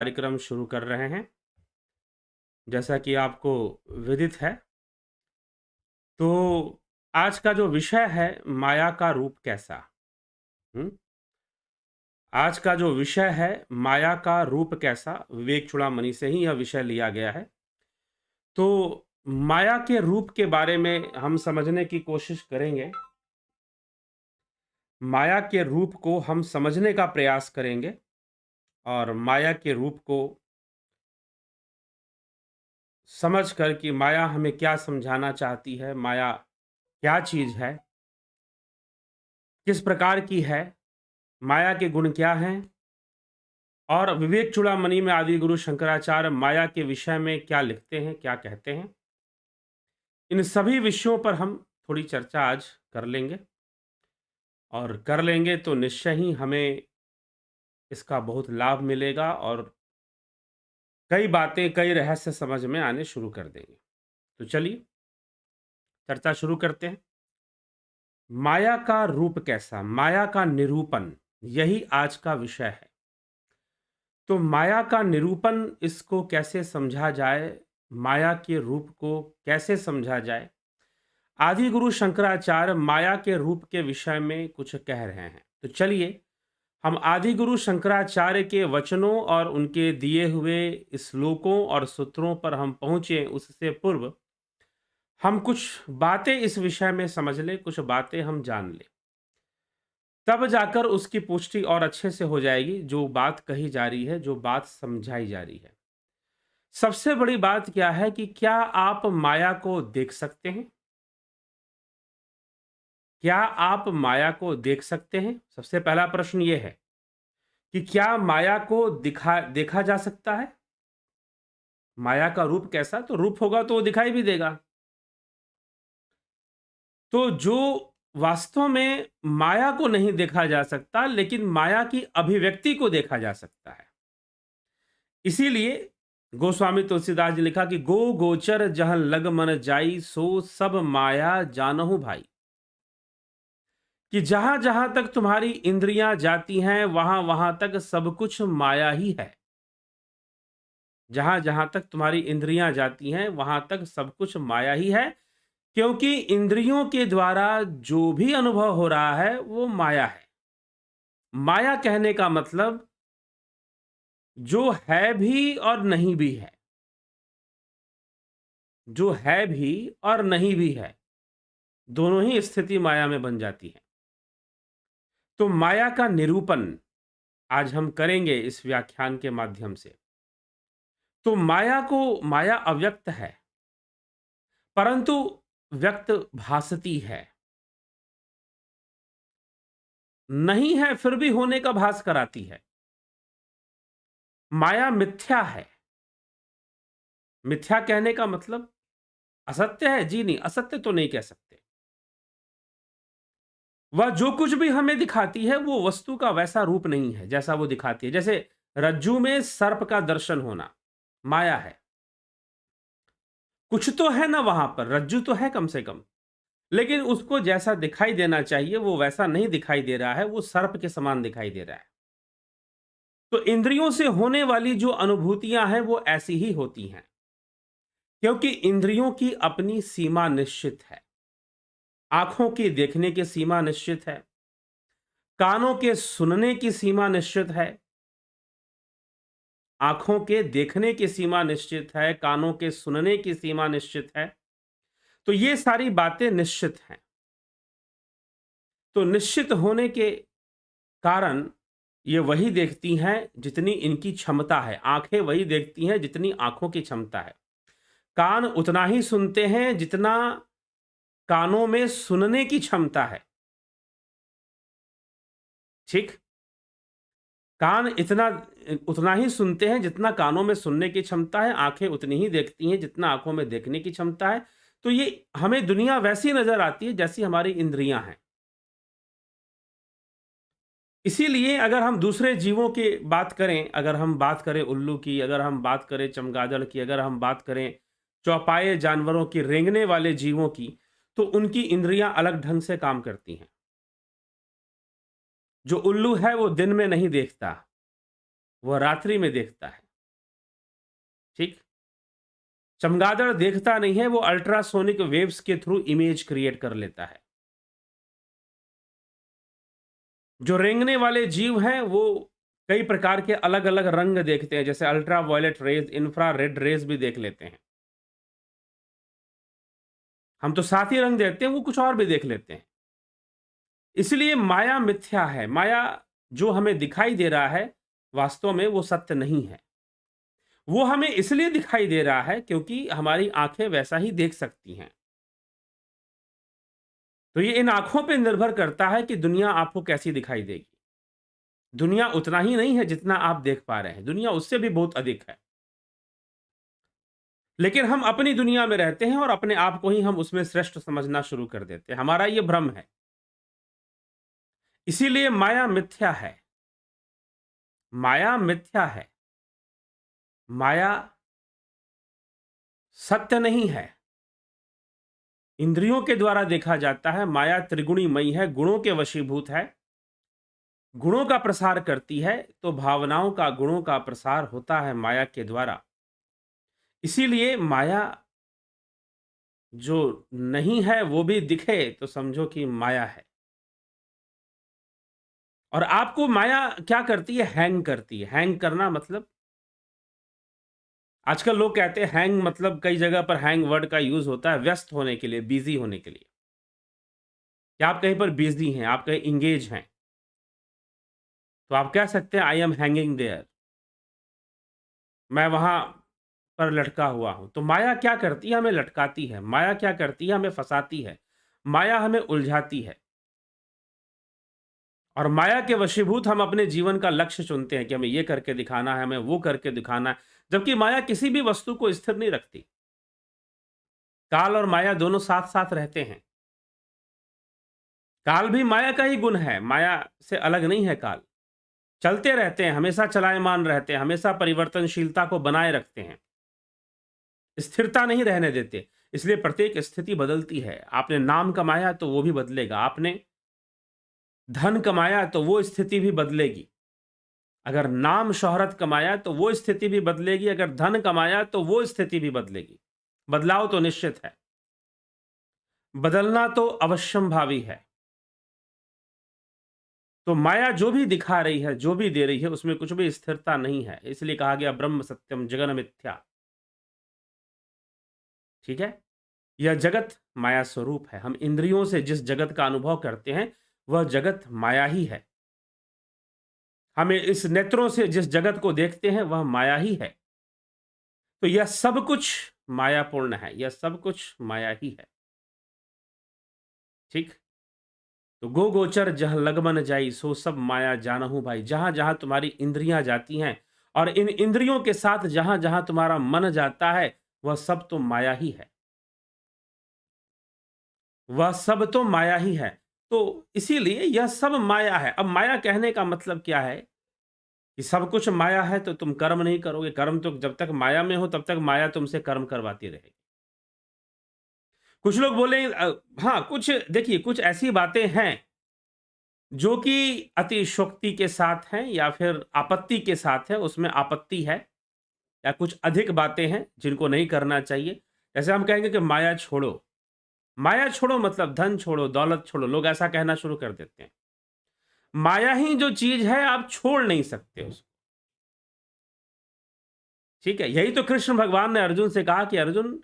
कार्यक्रम शुरू कर रहे हैं। जैसा कि आपको विदित है, तो आज का जो विषय है माया का रूप कैसा? हुँ? आज का जो विषय है माया का रूप कैसा? विवेक चूड़ामणि से ही यह विषय लिया गया है। तो माया के रूप के बारे में हम समझने की कोशिश करेंगे। माया के रूप को हम समझने का प्रयास करेंगे और माया के रूप को समझ कर कि माया हमें क्या समझाना चाहती है, माया क्या चीज़ है, किस प्रकार की है, माया के गुण क्या हैं और विवेक चूड़ामणि में आदि गुरु शंकराचार्य माया के विषय में क्या लिखते हैं, क्या कहते हैं। इन सभी विषयों पर हम थोड़ी चर्चा आज कर लेंगे और कर लेंगे तो निश्चय ही हमें इसका बहुत लाभ मिलेगा और कई बातें, कई रहस्य समझ में आने शुरू कर देंगे। तो चलिए चर्चा शुरू करते हैं। माया का रूप कैसा? माया का निरूपण, यही आज का विषय है। तो माया का निरूपण इसको कैसे समझा जाए? माया के रूप को कैसे समझा जाए? आदि गुरु शंकराचार्य माया के रूप के विषय में कुछ कह रहे हैं। तो चलिए हम आदि गुरु शंकराचार्य के वचनों और उनके दिए हुए श्लोकों और सूत्रों पर हम पहुंचे उससे पूर्व हम कुछ बातें इस विषय में समझ लें, कुछ बातें हम जान लें। तब जाकर उसकी पुष्टि और अच्छे से हो जाएगी, जो बात कही जा रही है, जो बात समझाई जा रही है। सबसे बड़ी बात क्या है कि क्या आप माया को देख सकते हैं? क्या आप माया को देख सकते हैं? सबसे पहला प्रश्न ये है कि क्या माया को देखा जा सकता है? माया का रूप कैसा? तो रूप होगा तो वो दिखाई भी देगा। तो जो वास्तव में माया को नहीं देखा जा सकता, लेकिन माया की अभिव्यक्ति को देखा जा सकता है। इसीलिए गोस्वामी तुलसीदास जी लिखा कि गो गोचर जहाँ लग मन जाई सो सब माया जानहु भाई। कि जहां जहां तक तुम्हारी इंद्रियां जाती हैं वहां वहां तक सब कुछ माया ही है। जहां जहां तक तुम्हारी इंद्रियां जाती हैं वहां तक सब कुछ माया ही है, क्योंकि इंद्रियों के द्वारा जो भी अनुभव हो रहा है वो माया है। माया कहने का मतलब जो है भी और नहीं भी है। जो है भी और नहीं भी है, दोनों ही स्थिति माया में बन जाती है। तो माया का निरूपण आज हम करेंगे इस व्याख्यान के माध्यम से। तो माया अव्यक्त है, परंतु व्यक्त भासती है। नहीं है फिर भी होने का भास कराती है। माया मिथ्या है। मिथ्या कहने का मतलब असत्य है? जी नहीं, असत्य तो नहीं कह सकते। वह जो कुछ भी हमें दिखाती है वो वस्तु का वैसा रूप नहीं है जैसा वो दिखाती है। जैसे रज्जू में सर्प का दर्शन होना माया है। कुछ तो है ना वहां पर, रज्जू तो है कम से कम, लेकिन उसको जैसा दिखाई देना चाहिए वो वैसा नहीं दिखाई दे रहा है, वो सर्प के समान दिखाई दे रहा है। तो इंद्रियों से होने वाली जो अनुभूतियां हैं वो ऐसी ही होती हैं, क्योंकि इंद्रियों की अपनी सीमा निश्चित है। आंखों की देखने की सीमा निश्चित है, कानों के सुनने की सीमा निश्चित है। आंखों के देखने की सीमा निश्चित है, कानों के सुनने की सीमा निश्चित है। तो ये सारी बातें निश्चित हैं। तो निश्चित होने के कारण ये वही देखती हैं जितनी इनकी क्षमता है। आंखें वही देखती हैं जितनी आंखों की क्षमता है। कान उतना ही सुनते हैं जितना कानों में सुनने की क्षमता है। ठीक? कान इतना उतना ही सुनते हैं जितना कानों में सुनने की क्षमता है। आंखें उतनी ही देखती हैं जितना आंखों में देखने की क्षमता है। तो ये हमें दुनिया वैसी नजर आती है जैसी हमारी इंद्रियां हैं। इसीलिए अगर हम दूसरे जीवों की बात करें, अगर हम बात करें उल्लू की, अगर हम बात करें चमगादड़ की, अगर हम बात करें चौपाए जानवरों की, रेंगने वाले जीवों की, तो उनकी इंद्रियां अलग ढंग से काम करती हैं। जो उल्लू है वो दिन में नहीं देखता, वह रात्रि में देखता है। ठीक। चमगादड़ देखता नहीं है, वो अल्ट्रासोनिक वेव्स के थ्रू इमेज क्रिएट कर लेता है। जो रेंगने वाले जीव हैं वो कई प्रकार के अलग अलग रंग देखते हैं, जैसे ultraviolet rays, infrared rays भी देख लेते हैं। हम तो सात ही रंग देखते हैं, वो कुछ और भी देख लेते हैं। इसलिए माया मिथ्या है। माया जो हमें दिखाई दे रहा है वास्तव में वो सत्य नहीं है। वो हमें इसलिए दिखाई दे रहा है क्योंकि हमारी आंखें वैसा ही देख सकती हैं। तो ये इन आंखों पे निर्भर करता है कि दुनिया आपको कैसी दिखाई देगी। दुनिया उतना ही नहीं है जितना आप देख पा रहे हैं, दुनिया उससे भी बहुत अधिक है। लेकिन हम अपनी दुनिया में रहते हैं और अपने आप को ही हम उसमें श्रेष्ठ समझना शुरू कर देते हैं। हमारा ये भ्रम है। इसीलिए माया मिथ्या है। माया मिथ्या है। माया सत्य नहीं है। इंद्रियों के द्वारा देखा जाता है। माया त्रिगुणीमयी है, गुणों के वशीभूत है, गुणों का प्रसार करती है। तो भावनाओं का, गुणों का प्रसार होता है माया के द्वारा। इसीलिए माया जो नहीं है वो भी दिखे तो समझो कि माया है। और आपको माया क्या करती है? हैंग करती है। हैंग करना मतलब, आजकल लोग कहते हैं हैंग मतलब, कई जगह पर हैंग वर्ड का यूज होता है व्यस्त होने के लिए, बिजी होने के लिए। क्या आप कहीं पर बिजी हैं, आप कहीं इंगेज हैं, तो आप कह सकते हैं आई एम हैंगिंग देयर, मैं वहां पर लटका हुआ हूं। तो माया क्या करती है? हमें लटकाती है। माया क्या करती है? हमें फंसाती है। माया हमें उलझाती है। और माया के वशीभूत हम अपने जीवन का लक्ष्य चुनते हैं कि हमें ये करके दिखाना है, हमें वो करके दिखाना है। जबकि माया किसी भी वस्तु को स्थिर नहीं रखती। काल और माया दोनों साथ साथ रहते हैं। काल भी माया का ही गुण है, माया से अलग नहीं है काल। चलते रहते हैं, हमेशा चलायमान रहते हैं, हमेशा परिवर्तनशीलता को बनाए रखते हैं, स्थिरता नहीं रहने देते। इसलिए प्रत्येक स्थिति बदलती है। आपने नाम कमाया तो वो भी बदलेगा, आपने धन कमाया तो वो स्थिति भी बदलेगी। अगर नाम शोहरत कमाया तो वो स्थिति भी बदलेगी, अगर धन कमाया तो वो स्थिति भी बदलेगी। बदलाव तो निश्चित है, बदलना तो अवश्यंभावी है। तो माया जो भी दिखा रही है, जो भी दे रही है, उसमें कुछ भी स्थिरता नहीं है। इसलिए कहा गया ब्रह्म सत्यम जगन मिथ्या। ठीक है। यह जगत माया स्वरूप है। हम इंद्रियों से जिस जगत का अनुभव करते हैं वह जगत माया ही है। हमें इस नेत्रों से जिस जगत को देखते हैं वह माया ही है। तो यह सब कुछ मायापूर्ण है, यह सब कुछ माया ही है। ठीक। तो गो गोचर जह लगमन जाई, सो सब माया जानहु भाई। जहां जहां तुम्हारी इंद्रियां जाती हैं और इन इंद्रियों के साथ जहां जहां तुम्हारा मन जाता है वह सब तो माया ही है। वह सब तो माया ही है। तो इसीलिए यह सब माया है। अब माया कहने का मतलब क्या है? कि सब कुछ माया है तो तुम कर्म नहीं करोगे। कर्म तो जब तक माया में हो तब तक माया तुमसे कर्म करवाती रहेगी। कुछ लोग बोले हाँ, कुछ देखिए, कुछ ऐसी बातें हैं जो कि अतिशयोक्ति के साथ हैं या फिर आपत्ति के साथ है, उसमें आपत्ति है, या कुछ अधिक बातें हैं जिनको नहीं करना चाहिए। जैसे हम कहेंगे कि माया छोड़ो। माया छोड़ो मतलब धन छोड़ो, दौलत छोड़ो। लोग ऐसा कहना शुरू कर देते हैं। माया ही जो चीज है आप छोड़ नहीं सकते उसको। ठीक है। यही तो कृष्ण भगवान ने अर्जुन से कहा कि अर्जुन,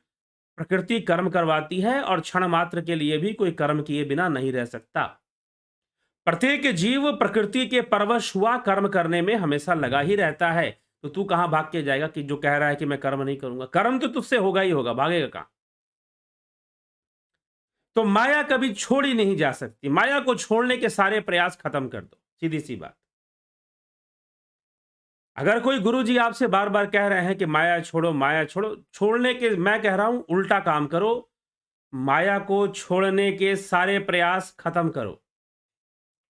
प्रकृति कर्म करवाती है और क्षण मात्र के लिए भी कोई कर्म किए बिना नहीं रह सकता। प्रत्येक जीव प्रकृति के परवश हुआ कर्म करने में हमेशा लगा ही रहता है। तो तू कहां भाग के जाएगा कि जो कह रहा है कि मैं कर्म नहीं करूंगा? कर्म तो तुझसे होगा ही होगा, भागेगा कहां? तो माया कभी छोड़ी नहीं जा सकती। माया को छोड़ने के सारे प्रयास खत्म कर दो, सीधी सी बात। अगर कोई गुरुजी आपसे बार बार कह रहे हैं कि माया छोड़ो, माया छोड़ो, छोड़ने के मैं कह रहा हूं उल्टा काम करो। माया को छोड़ने के सारे प्रयास खत्म करो।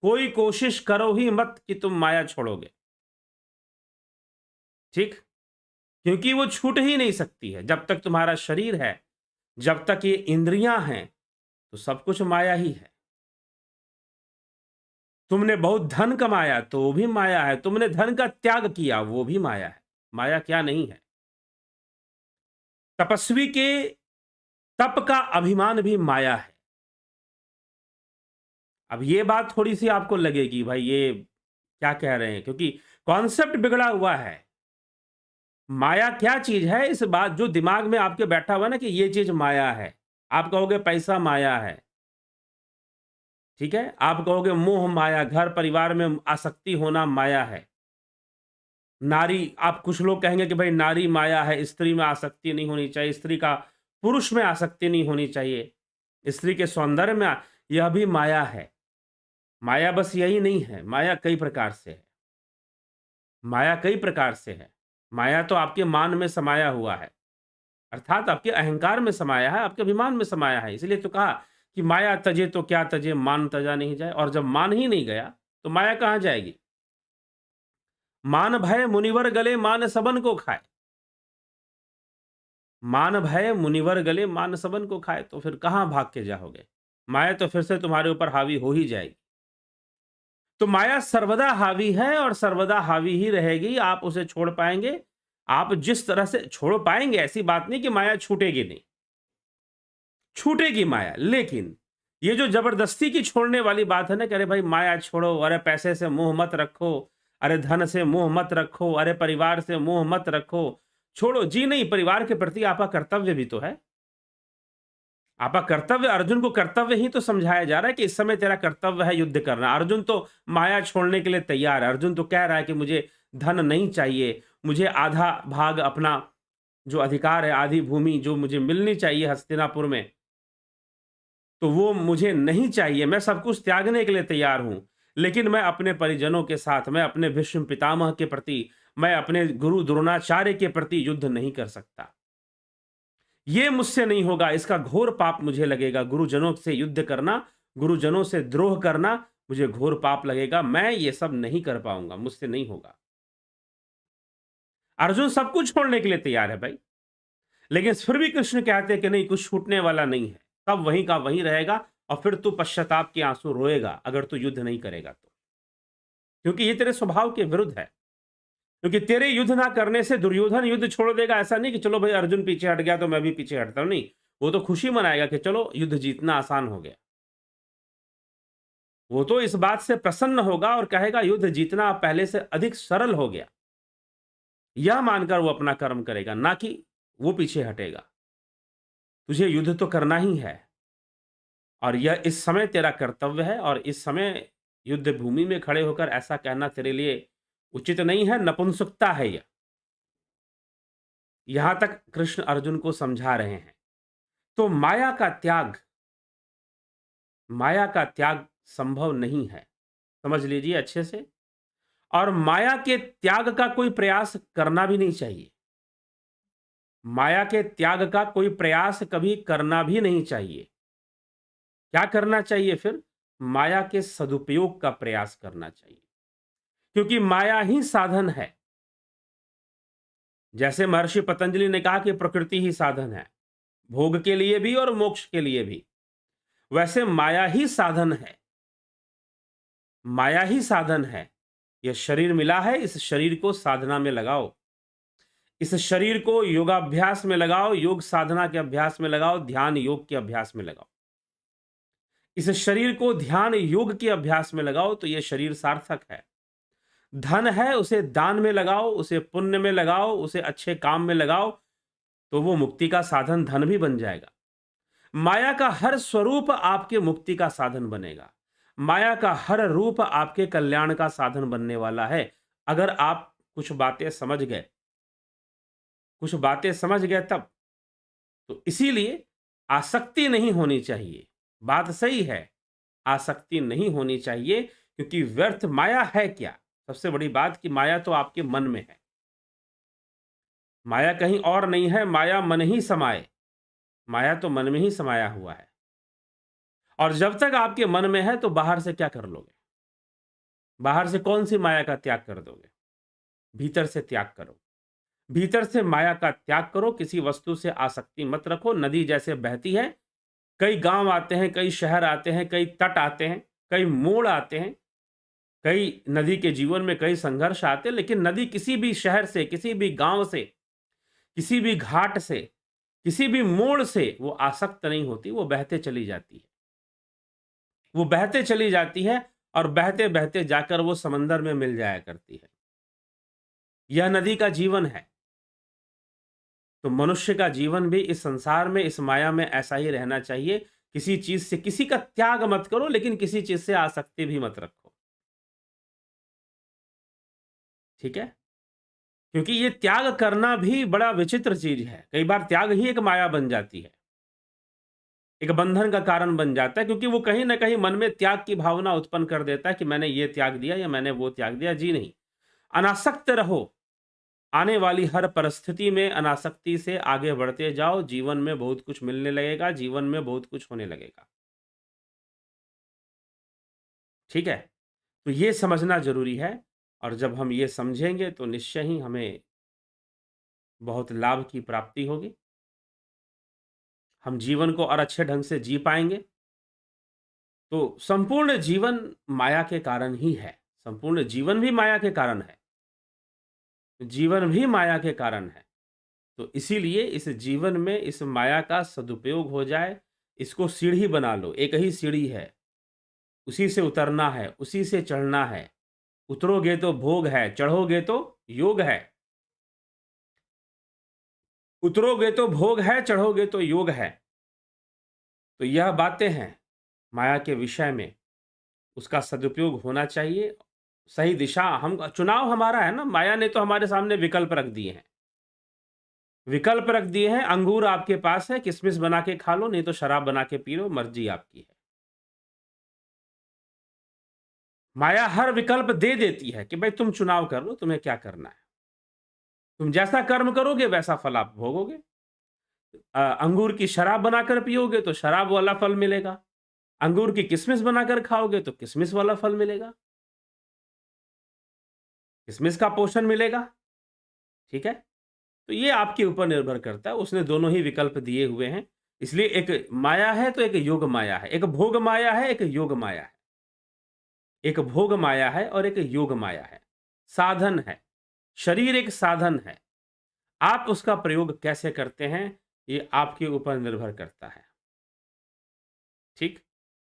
कोई कोशिश करो ही मत कि तुम माया छोड़ोगे। ठीक। क्योंकि वो छूट ही नहीं सकती है। जब तक तुम्हारा शरीर है, जब तक ये इंद्रियां हैं, तो सब कुछ माया ही है। तुमने बहुत धन कमाया तो वो भी माया है, तुमने धन का त्याग किया वो भी माया है। माया क्या नहीं है? तपस्वी के तप का अभिमान भी माया है। अब ये बात थोड़ी-सी आपको लगेगी भाई ये क्या कह रहे हैं? क्योंकि कॉन्सेप्ट बिगड़ा हुआ है। माया क्या चीज़ है? इस बात जो दिमाग में आपके बैठा हुआ है ना कि ये चीज़ माया है। आप कहोगे पैसा माया है, ठीक है? आप कहोगे मोह माया, घर परिवार में आसक्ति होना माया है। नारी आप कुछ लोग कहेंगे कि भाई नारी माया है, स्त्री में आसक्ति नहीं होनी चाहिए, स्त्री का पुरुष में आसक्ति नहीं होनी चाहिए, स्त्री के सौंदर्य में यह भी माया है। माया बस यही नहीं है, माया कई प्रकार से है। माया कई प्रकार से है। माया तो आपके मान में समाया हुआ है, अर्थात आपके अहंकार में समाया है, आपके अभिमान में समाया है। इसलिए तो कहा कि माया तजे तो क्या तजे, मान तजा नहीं जाए। और जब मान ही नहीं गया, तो माया कहाँ जाएगी? मान भय मुनिवर गले, मान सबन को खाए। मान भय मुनिवर गले, मान सबन को खाए। तो फिर कहाँ भाग के जाओगे? माया तो फिर से तुम्हारे ऊपर हावी हो ही जाएगी। तो माया सर्वदा हावी है और सर्वदा हावी ही रहेगी। आप उसे छोड़ पाएंगे? आप जिस तरह से छोड़ पाएंगे, ऐसी बात नहीं कि माया छूटेगी नहीं, छूटेगी माया। लेकिन ये जो जबरदस्ती की छोड़ने वाली बात है ना कि अरे भाई माया छोड़ो, अरे पैसे से मोह मत रखो, अरे धन से मोह मत रखो, अरे परिवार से मोह मत रखो, छोड़ो जी नहीं। परिवार के प्रति आपका कर्तव्य भी तो है। आपका कर्तव्य, अर्जुन को कर्तव्य ही तो समझाया जा रहा है कि इस समय तेरा कर्तव्य है युद्ध करना। अर्जुन तो माया छोड़ने के लिए तैयार है। अर्जुन तो कह रहा है कि मुझे धन नहीं चाहिए, मुझे आधा भाग अपना जो अधिकार है, आधी भूमि जो मुझे मिलनी चाहिए हस्तिनापुर में, तो वो मुझे नहीं चाहिए। मैं सब कुछ त्यागने के लिए तैयार हूं, लेकिन मैं अपने परिजनों के साथ, मैं अपने भीष्म पितामह के प्रति, मैं अपने गुरु द्रोणाचार्य के प्रति युद्ध नहीं कर सकता। ये मुझसे नहीं होगा, इसका घोर पाप मुझे लगेगा। गुरुजनों से युद्ध करना, गुरुजनों से द्रोह करना मुझे घोर पाप लगेगा। मैं ये सब नहीं कर पाऊंगा, मुझसे नहीं होगा। अर्जुन सब कुछ छोड़ने के लिए तैयार है भाई, लेकिन फिर भी कृष्ण कहते हैं कि नहीं, कुछ छूटने वाला नहीं है, सब वहीं का वहीं रहेगा। और फिर तू पश्चाताप के आंसू रोएगा अगर तू युद्ध नहीं करेगा तो, क्योंकि ये तेरे स्वभाव के विरुद्ध है। क्योंकि तेरे युद्ध ना करने से दुर्योधन युद्ध छोड़ देगा। ऐसा नहीं कि चलो भाई अर्जुन पीछे हट गया तो मैं भी पीछे हटता हूं, नहीं। वो तो खुशी मनाएगा कि चलो युद्ध जीतना आसान हो गया। वो तो इस बात से प्रसन्न होगा और कहेगा युद्ध जीतना पहले से अधिक सरल हो गया। यह मानकर वो अपना कर्म करेगा, ना कि वो पीछे हटेगा। तुझे युद्ध तो करना ही है, और यह इस समय तेरा कर्तव्य है। और इस समय युद्ध भूमि में खड़े होकर ऐसा कहना तेरे लिए उचित नहीं है, नपुंसकता है यह। यहां तक कृष्ण अर्जुन को समझा रहे हैं। तो माया का त्याग संभव नहीं है, समझ लीजिए अच्छे से। और माया के त्याग का कोई प्रयास करना भी नहीं चाहिए। माया के त्याग का कोई प्रयास कभी करना भी नहीं चाहिए। क्या करना चाहिए फिर? माया के सदुपयोग का प्रयास करना चाहिए, क्योंकि माया ही साधन है। जैसे महर्षि पतंजलि ने कहा कि प्रकृति ही साधन है, भोग के लिए भी और मोक्ष के लिए भी, वैसे माया ही साधन है। माया ही साधन है। यह शरीर मिला है, इस शरीर को साधना में लगाओ, इस शरीर को योगाभ्यास में लगाओ, योग साधना के अभ्यास में लगाओ, ध्यान योग के अभ्यास में लगाओ। इस शरीर को ध्यान योग के अभ्यास में लगाओ तो यह शरीर सार्थक है। धन है, उसे दान में लगाओ, उसे पुण्य में लगाओ, उसे अच्छे काम में लगाओ, तो वो मुक्ति का साधन धन भी बन जाएगा। माया का हर स्वरूप आपके मुक्ति का साधन बनेगा। माया का हर रूप आपके कल्याण का साधन बनने वाला है, अगर आप कुछ बातें समझ गए, कुछ बातें समझ गए तब। तो इसीलिए आसक्ति नहीं होनी चाहिए। बात सही है, आसक्ति नहीं होनी चाहिए, क्योंकि व्यर्थ माया है क्या? सबसे बड़ी बात कि माया तो आपके मन में है। माया कहीं और नहीं है, माया मन ही समाये। माया तो मन में ही समाया हुआ है। और जब तक आपके मन में है तो बाहर से क्या कर लोगे? बाहर से कौन सी माया का त्याग कर दोगे? भीतर से त्याग करो। भीतर से माया का त्याग करो। किसी वस्तु से आसक्ति मत रखो। नदी जैसे बहती है, कई गांव आते हैं, कई शहर आते हैं, कई तट आते हैं, कई मोड़ आते हैं, कई नदी के जीवन में कई संघर्ष आते हैं, लेकिन नदी किसी भी शहर से, किसी भी गांव से, किसी भी घाट से किसी भी मोड़ से वो आसक्त नहीं होती, वो बहते चली जाती है। वो बहते चली जाती है और बहते-बहते जाकर वो समंदर में मिल जाया करती है। यह नदी का जीवन है। तो मनुष्य का जीवन भी इस संसार में, इस माया में ऐसा ही रहना चाहिए। किसी चीज़ से किसी का त्याग मत करो, लेकिन किसी चीज़ से आसक्ति भी मत रखो। ठीक है? क्योंकि ये त्याग करना भी बड़ा विचित्र चीज़ है। कई बार त्याग ही एक माया बन जाती है। एक बंधन का कारण बन जाता है, क्योंकि वो कहीं न कहीं मन में त्याग की भावना उत्पन्न कर देता है कि मैंने ये त्याग दिया या मैंने वो त्याग दिया। जी नहीं, अनासक्त रहो। आने वाली हर परिस्थिति में अनासक्ति से आगे बढ़ते जाओ, जीवन में बहुत कुछ मिलने लगेगा, जीवन में बहुत कुछ होने लगेगा। ठीक है? तो ये समझना ज़रूरी है, और जब हम ये समझेंगे तो निश्चय ही हमें बहुत लाभ की प्राप्ति होगी। हम जीवन को और अच्छे ढंग से जी पाएँगे। तो संपूर्ण जीवन माया के कारण ही है। संपूर्ण जीवन भी माया के कारण है। जीवन भी माया के कारण है। तो इसीलिए इस जीवन में इस माया का सदुपयोग हो जाए, इसको सीढ़ी बना लो। एक ही सीढ़ी है, उसी से उतरना है, उसी से चढ़ना है। उतरोगे तो भोग है, चढ़ोगे तो योग है। उतरोगे तो भोग है, चढ़ोगे तो योग है। तो यह बातें हैं माया के विषय में, उसका सदुपयोग होना चाहिए। सही दिशा, हम चुनाव हमारा है ना, माया ने तो हमारे सामने विकल्प रख दिए हैं। विकल्प रख दिए हैं, अंगूर आपके पास है, किशमिश बना के खा लो, नहीं तो शराब बना के पी लो, मर्जी आपकी है। माया हर विकल्प दे देती है कि भाई तुम चुनाव कर लो, तुम्हें क्या करना है। तुम जैसा कर्म करोगे वैसा फल आप भोगोगे। अंगूर की शराब बनाकर पियोगे तो शराब वाला फल मिलेगा। अंगूर की किशमिश बनाकर खाओगे तो किशमिश वाला फल मिलेगा। किशमिश का पोषण मिलेगा। ठीक है? तो ये आपके ऊपर निर्भर करता है। उसने दोनों ही विकल्प दिए हुए हैं। इसलिए एक माया है तो एक योग माया है। एक भोग माया है, एक योग माया है। एक भोग माया है और एक योग माया है। साधन है। शरीर एक साधन है। आप उसका प्रयोग कैसे करते हैं, ये आपके ऊपर निर्भर करता है। ठीक?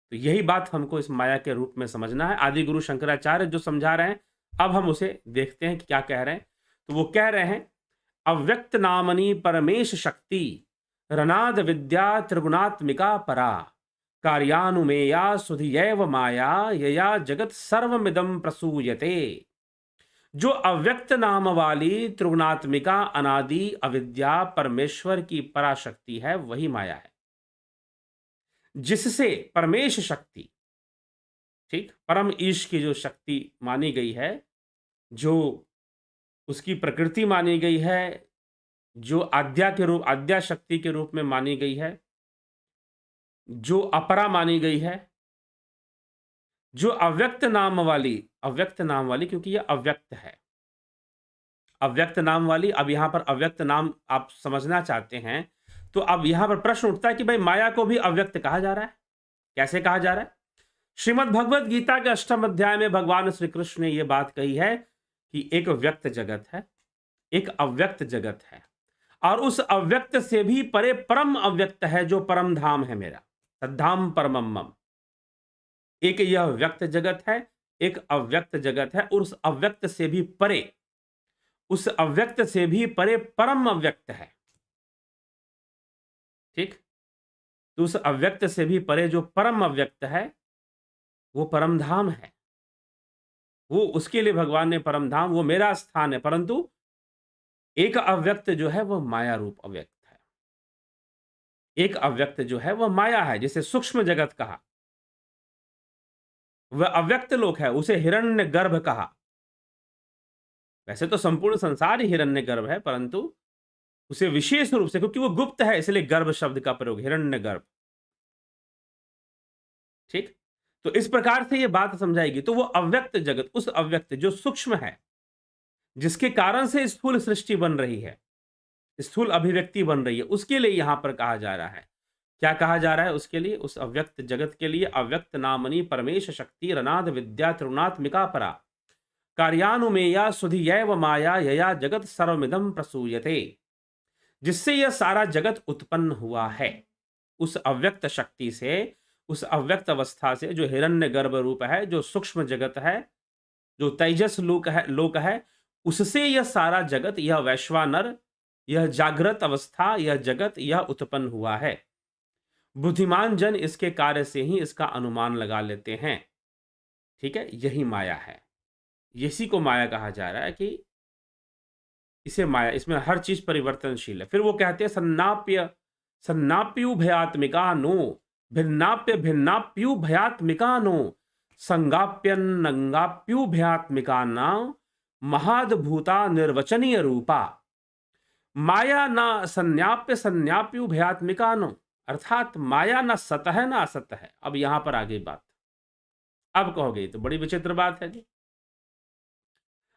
तो यही बात हमको इस माया के रूप में समझना है। आदि गुरु शंकराचार्य जो समझा रहे हैं, अब हम उसे देखते हैं कि क्या कह रहे हैं। तो वो कह रहे हैं, अव्यक्त नामनी परमेश शक्ति रनाद विद्या त्रिगुणात्मिका परा कार्यानुमेया सुधियैव माया यया जगत सर्वमिदं प्रसूयते। जो अव्यक्त नाम वाली त्रिगुणात्मिका अनादि अविद्या परमेश्वर की पराशक्ति है, वही माया है। जिससे परमेश शक्ति, ठीक, परम ईश की जो शक्ति मानी गई है, जो उसकी प्रकृति मानी गई है, जो आद्या शक्ति के रूप में मानी गई है, जो अपरा मानी गई है, जो अव्यक्त नाम वाली क्योंकि यह अव्यक्त है। अव्यक्त नाम वाली, अब यहां पर अव्यक्त नाम आप समझना चाहते हैं, तो अब यहां पर प्रश्न उठता है कि भाई माया को भी अव्यक्त कहा जा रहा है। कैसे कहा जा रहा है? श्रीमद् भगवत गीता के 8वें अध्याय में भगवान श्री कृष्ण ने यह बात कही है कि एक व्यक्त जगत है, एक अव्यक्त जगत है, और उस अव्यक्त से भी परे परम अव्यक्त है जो परम धाम है मेरा, तद्धाम परमम मम। एक यह व्यक्त जगत है, एक अव्यक्त जगत है, और उस अव्यक्त से भी परे, उस अव्यक्त से भी परे परम अव्यक्त है। ठीक? तो उस अव्यक्त से भी परे जो परम अव्यक्त है, वो परम धाम है। वो, उसके लिए भगवान ने परम धाम, वो मेरा स्थान है। परंतु एक अव्यक्त जो है वह माया रूप अव्यक्त है। एक अव्यक्त जो है वह माया है, जिसे सूक्ष्म जगत कहा। वह अव्यक्त लोक है, उसे हिरण्य गर्भ कहा। वैसे तो संपूर्ण संसार ही हिरण्य गर्भ है, परंतु उसे विशेष रूप से, क्योंकि वो गुप्त है, इसलिए गर्भ शब्द का प्रयोग, हिरण्य गर्भ। ठीक? तो इस प्रकार से ये बात समझाएगी। तो वो अव्यक्त जगत, उस अव्यक्त जो सूक्ष्म है, जिसके कारण से स्थूल सृष्टि बन रही है, स्थूल अभिव्यक्ति बन रही है, उसके लिए यहां पर कहा जा रहा है। क्या कहा जा रहा है उसके लिए? उस अव्यक्त जगत के लिए, अव्यक्त नामनी परमेश शक्ति रनाद विद्या त्रिगुणात्मिका परा कार्यानुमेया सुधियैव माया यया जगत सर्वमिदं प्रसूयते। जिससे यह सारा जगत उत्पन्न हुआ है। उस अव्यक्त शक्ति से, उस अव्यक्त अवस्था से, जो हिरण्यगर्भ रूप है, जो सूक्ष्म जगत है, जो तेजस लोक है, उससे यह सारा जगत, यह वैश्वानर, यह जागृत अवस्था, यह जगत, यह उत्पन्न हुआ है। बुद्धिमान जन इसके कार्य से ही इसका अनुमान लगा लेते हैं। ठीक है, यही माया है। इसी को माया कहा जा रहा है कि इसे माया, इसमें हर चीज परिवर्तनशील है। फिर वो कहते हैं सन्नाप्य सन्नाप्युभयात्मिका नो भिन्नाप्य भिन्नाप्युभयात्मिका नो संगाप्यन्नंगाप्युभयात्मिका नाम महाद्भूता निर्वचनीय रूपा माया न संन्याप्य संन्याप्युभयात्मिका नो। अर्थात माया न सत है ना असत है। अब यहां पर आ गई बात। अब कहोगे तो बड़ी विचित्र बात है जी,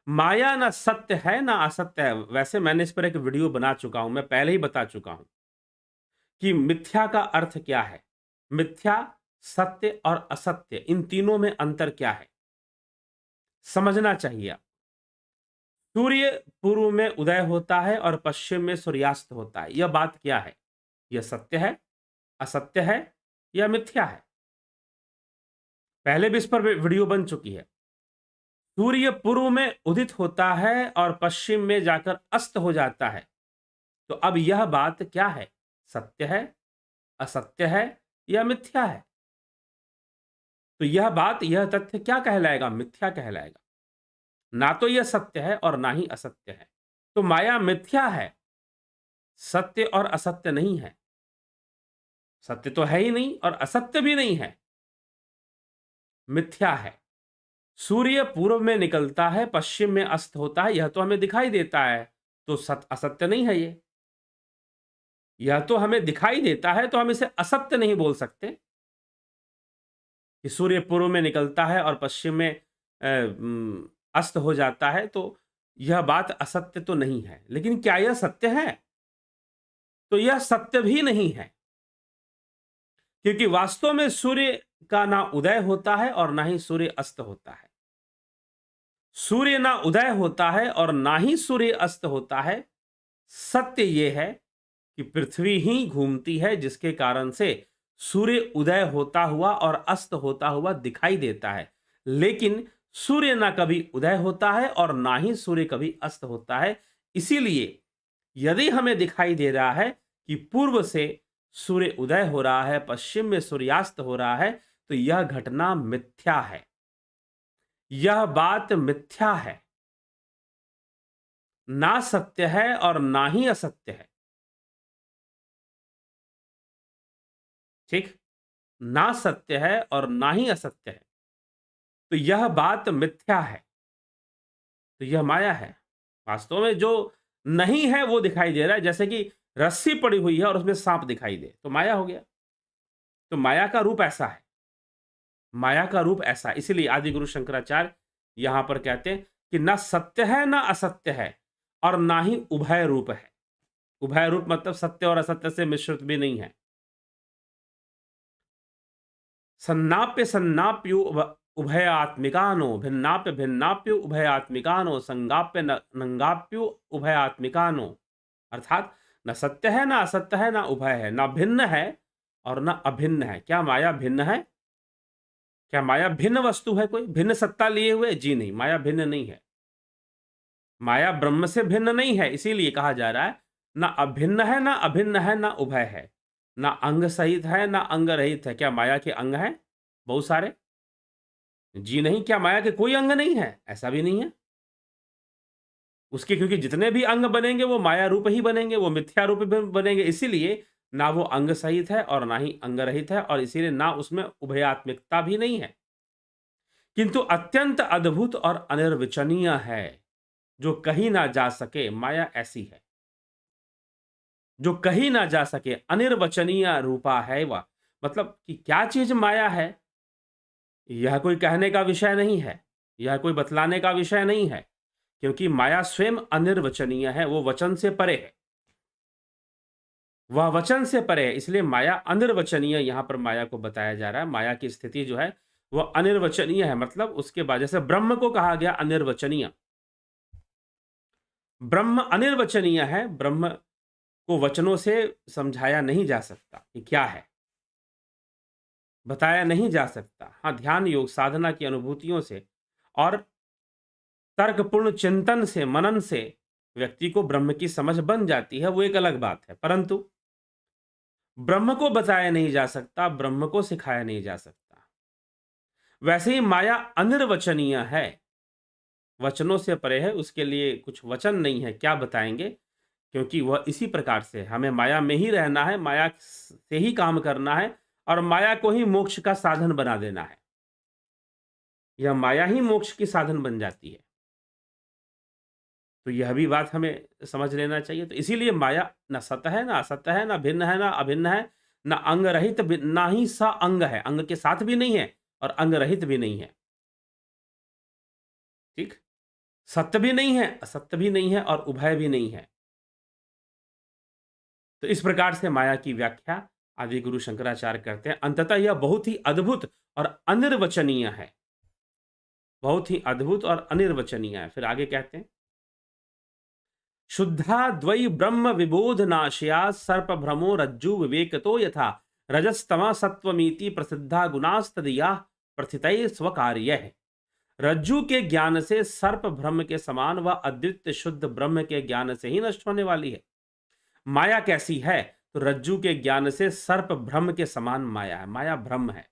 माया ना सत्य है ना असत्य है। वैसे मैंने इस पर एक वीडियो बना चुका हूं, मैं पहले ही बता चुका हूं कि मिथ्या का अर्थ क्या है। मिथ्या, सत्य और असत्य, इन तीनों में अंतर क्या है समझना चाहिए। सूर्य पूर्व में उदय होता है और पश्चिम में सूर्यास्त होता है। यह बात क्या है? यह सत्य है, असत्य है या मिथ्या है? पहले भी इस पर वीडियो बन चुकी है। सूर्य पूर्व में उदित होता है और पश्चिम में जाकर अस्त हो जाता है। तो अब यह बात क्या है? सत्य है, असत्य है या मिथ्या है? तो यह बात, यह तथ्य क्या कहलाएगा? मिथ्या कहलाएगा। ना तो यह सत्य है और ना ही असत्य है। तो माया मिथ्या है, सत्य और असत्य नहीं है। सत्य तो है ही नहीं और असत्य भी नहीं है, मिथ्या है। सूर्य पूर्व में निकलता है, पश्चिम में अस्त होता है, यह तो हमें दिखाई देता है, तो असत्य नहीं है ये। यह तो हमें दिखाई देता है, तो हम इसे असत्य नहीं बोल सकते कि सूर्य पूर्व में निकलता है और पश्चिम में अस्त हो जाता है, तो यह बात असत्य तो नहीं है। लेकिन क्या यह सत्य है? तो यह सत्य भी नहीं है, क्योंकि वास्तव में सूर्य का ना उदय होता है और ना ही सूर्य अस्त होता है। सूर्य ना उदय होता है और ना ही सूर्य अस्त होता है। सत्य यह है कि पृथ्वी ही घूमती है, जिसके कारण से सूर्य उदय होता हुआ और अस्त होता हुआ दिखाई देता है। लेकिन सूर्य ना कभी उदय होता है और ना ही सूर्य कभी अस्त होता है। इसीलिए यदि हमें दिखाई दे रहा है कि पूर्व से सूर्य उदय हो रहा है, पश्चिम में सूर्यास्त हो रहा है, तो यह घटना मिथ्या है, यह बात मिथ्या है, ना सत्य है और ना ही असत्य है। ठीक, ना सत्य है और ना ही असत्य है, तो यह बात मिथ्या है, तो यह माया है। वास्तव में जो नहीं है वो दिखाई दे रहा है, जैसे कि रस्सी पड़ी हुई है और उसमें सांप दिखाई दे, तो माया हो गया। तो माया का रूप ऐसा है, माया का रूप ऐसा। इसलिए आदि गुरु शंकराचार्य यहां पर कहते हैं कि ना सत्य है ना असत्य है और ना ही उभय रूप है। उभय रूप मतलब सत्य और असत्य से मिश्रित भी नहीं है। सन्नाप्य सन्नाप्यु उभयात्मिकानो भिन्नाप्य भिन्नाप्यु उभयात्मिकानो संगाप्य नंगाप्यु उभयात्मिकानो। अर्थात न सत्य है ना असत्य है ना उभय है, ना भिन्न है और ना अभिन्न है। क्या माया भिन्न है? क्या माया भिन्न वस्तु है? कोई भिन्न सत्ता लिए हुए? जी नहीं, माया भिन्न नहीं है। माया ब्रह्म से भिन्न नहीं है। इसीलिए कहा जा रहा है ना अभिन्न है ना अभिन्न है ना उभय है, ना अंग सहित है ना अंग रहित है। क्या माया के अंग हैं बहुत सारे? जी नहीं। क्या माया के कोई अंग नहीं है? ऐसा भी नहीं है उसके, क्योंकि जितने भी अंग बनेंगे वो माया रूप ही बनेंगे, वो मिथ्या रूप बनेंगे। इसीलिए ना वो अंग सहित है और ना ही अंग रहित है, और इसीलिए ना उसमें उभयात्मिकता भी नहीं है। किंतु अत्यंत अद्भुत और अनिर्वचनीय है, जो कहीं ना जा सके। माया ऐसी है जो कहीं ना जा सके, अनिर्वचनीय रूपा है वह। मतलब कि क्या चीज माया है, यह कोई कहने का विषय नहीं है, यह कोई बतलाने का विषय नहीं है, क्योंकि माया स्वयं अनिर्वचनीय है। वो वचन से परे है, वह वचन से परे है। इसलिए माया अनिर्वचनीय यहां पर माया को बताया जा रहा है। माया की स्थिति जो है वह अनिर्वचनीय है। मतलब उसके बाद जैसे ब्रह्म को कहा गया अनिर्वचनीय, ब्रह्म अनिर्वचनीय है। ब्रह्म को वचनों से समझाया नहीं जा सकता कि क्या है, बताया नहीं जा सकता। हाँ, ध्यान योग साधना की अनुभूतियों से और तर्कपूर्ण चिंतन से, मनन से व्यक्ति को ब्रह्म की समझ बन जाती है, वो एक अलग बात है। परंतु ब्रह्म को बताया नहीं जा सकता, ब्रह्म को सिखाया नहीं जा सकता। वैसे ही माया अनिर्वचनीय है, वचनों से परे है, उसके लिए कुछ वचन नहीं है, क्या बताएंगे? क्योंकि वह इसी प्रकार से हमें माया में ही रहना है, माया से ही काम करना है और माया को ही मोक्ष का साधन बना देना है। यह माया ही मोक्ष की साधन बन जाती है। तो यह भी बात हमें समझ लेना चाहिए। तो इसीलिए माया ना सत है, ना असत है, ना भिन्न है, ना अभिन्न है, ना अंग रहित, ना ही स अंग है। अंग के साथ भी नहीं है और अंग रहित भी नहीं है। ठीक? सत्य भी नहीं है, असत्य भी नहीं है और उभय भी नहीं है। तो इस प्रकार से माया की व्याख्या आदि गुरु शंकराचार्य करते हैं। अंततः यह बहुत ही अद्भुत और अनिर्वचनीय है। बहुत ही अद्भुत और अनिर्वचनीय है। फिर आगे कहते हैं, शुद्धा द्वयी ब्रह्म विबोध नाशया सर्प भ्रमो रज्जु विवेकतो यथा रजस्तमा सत्वमीति प्रसिद्धा गुणास्तदिया प्रथितये स्वकार्य है। रज्जु के ज्ञान से सर्प ब्रह्म के समान व अद्वितीय शुद्ध ब्रह्म के ज्ञान से ही नष्ट होने वाली है। माया कैसी है? तो रज्जु के ज्ञान से सर्प ब्रह्म के समान माया है। माया ब्रह्म है,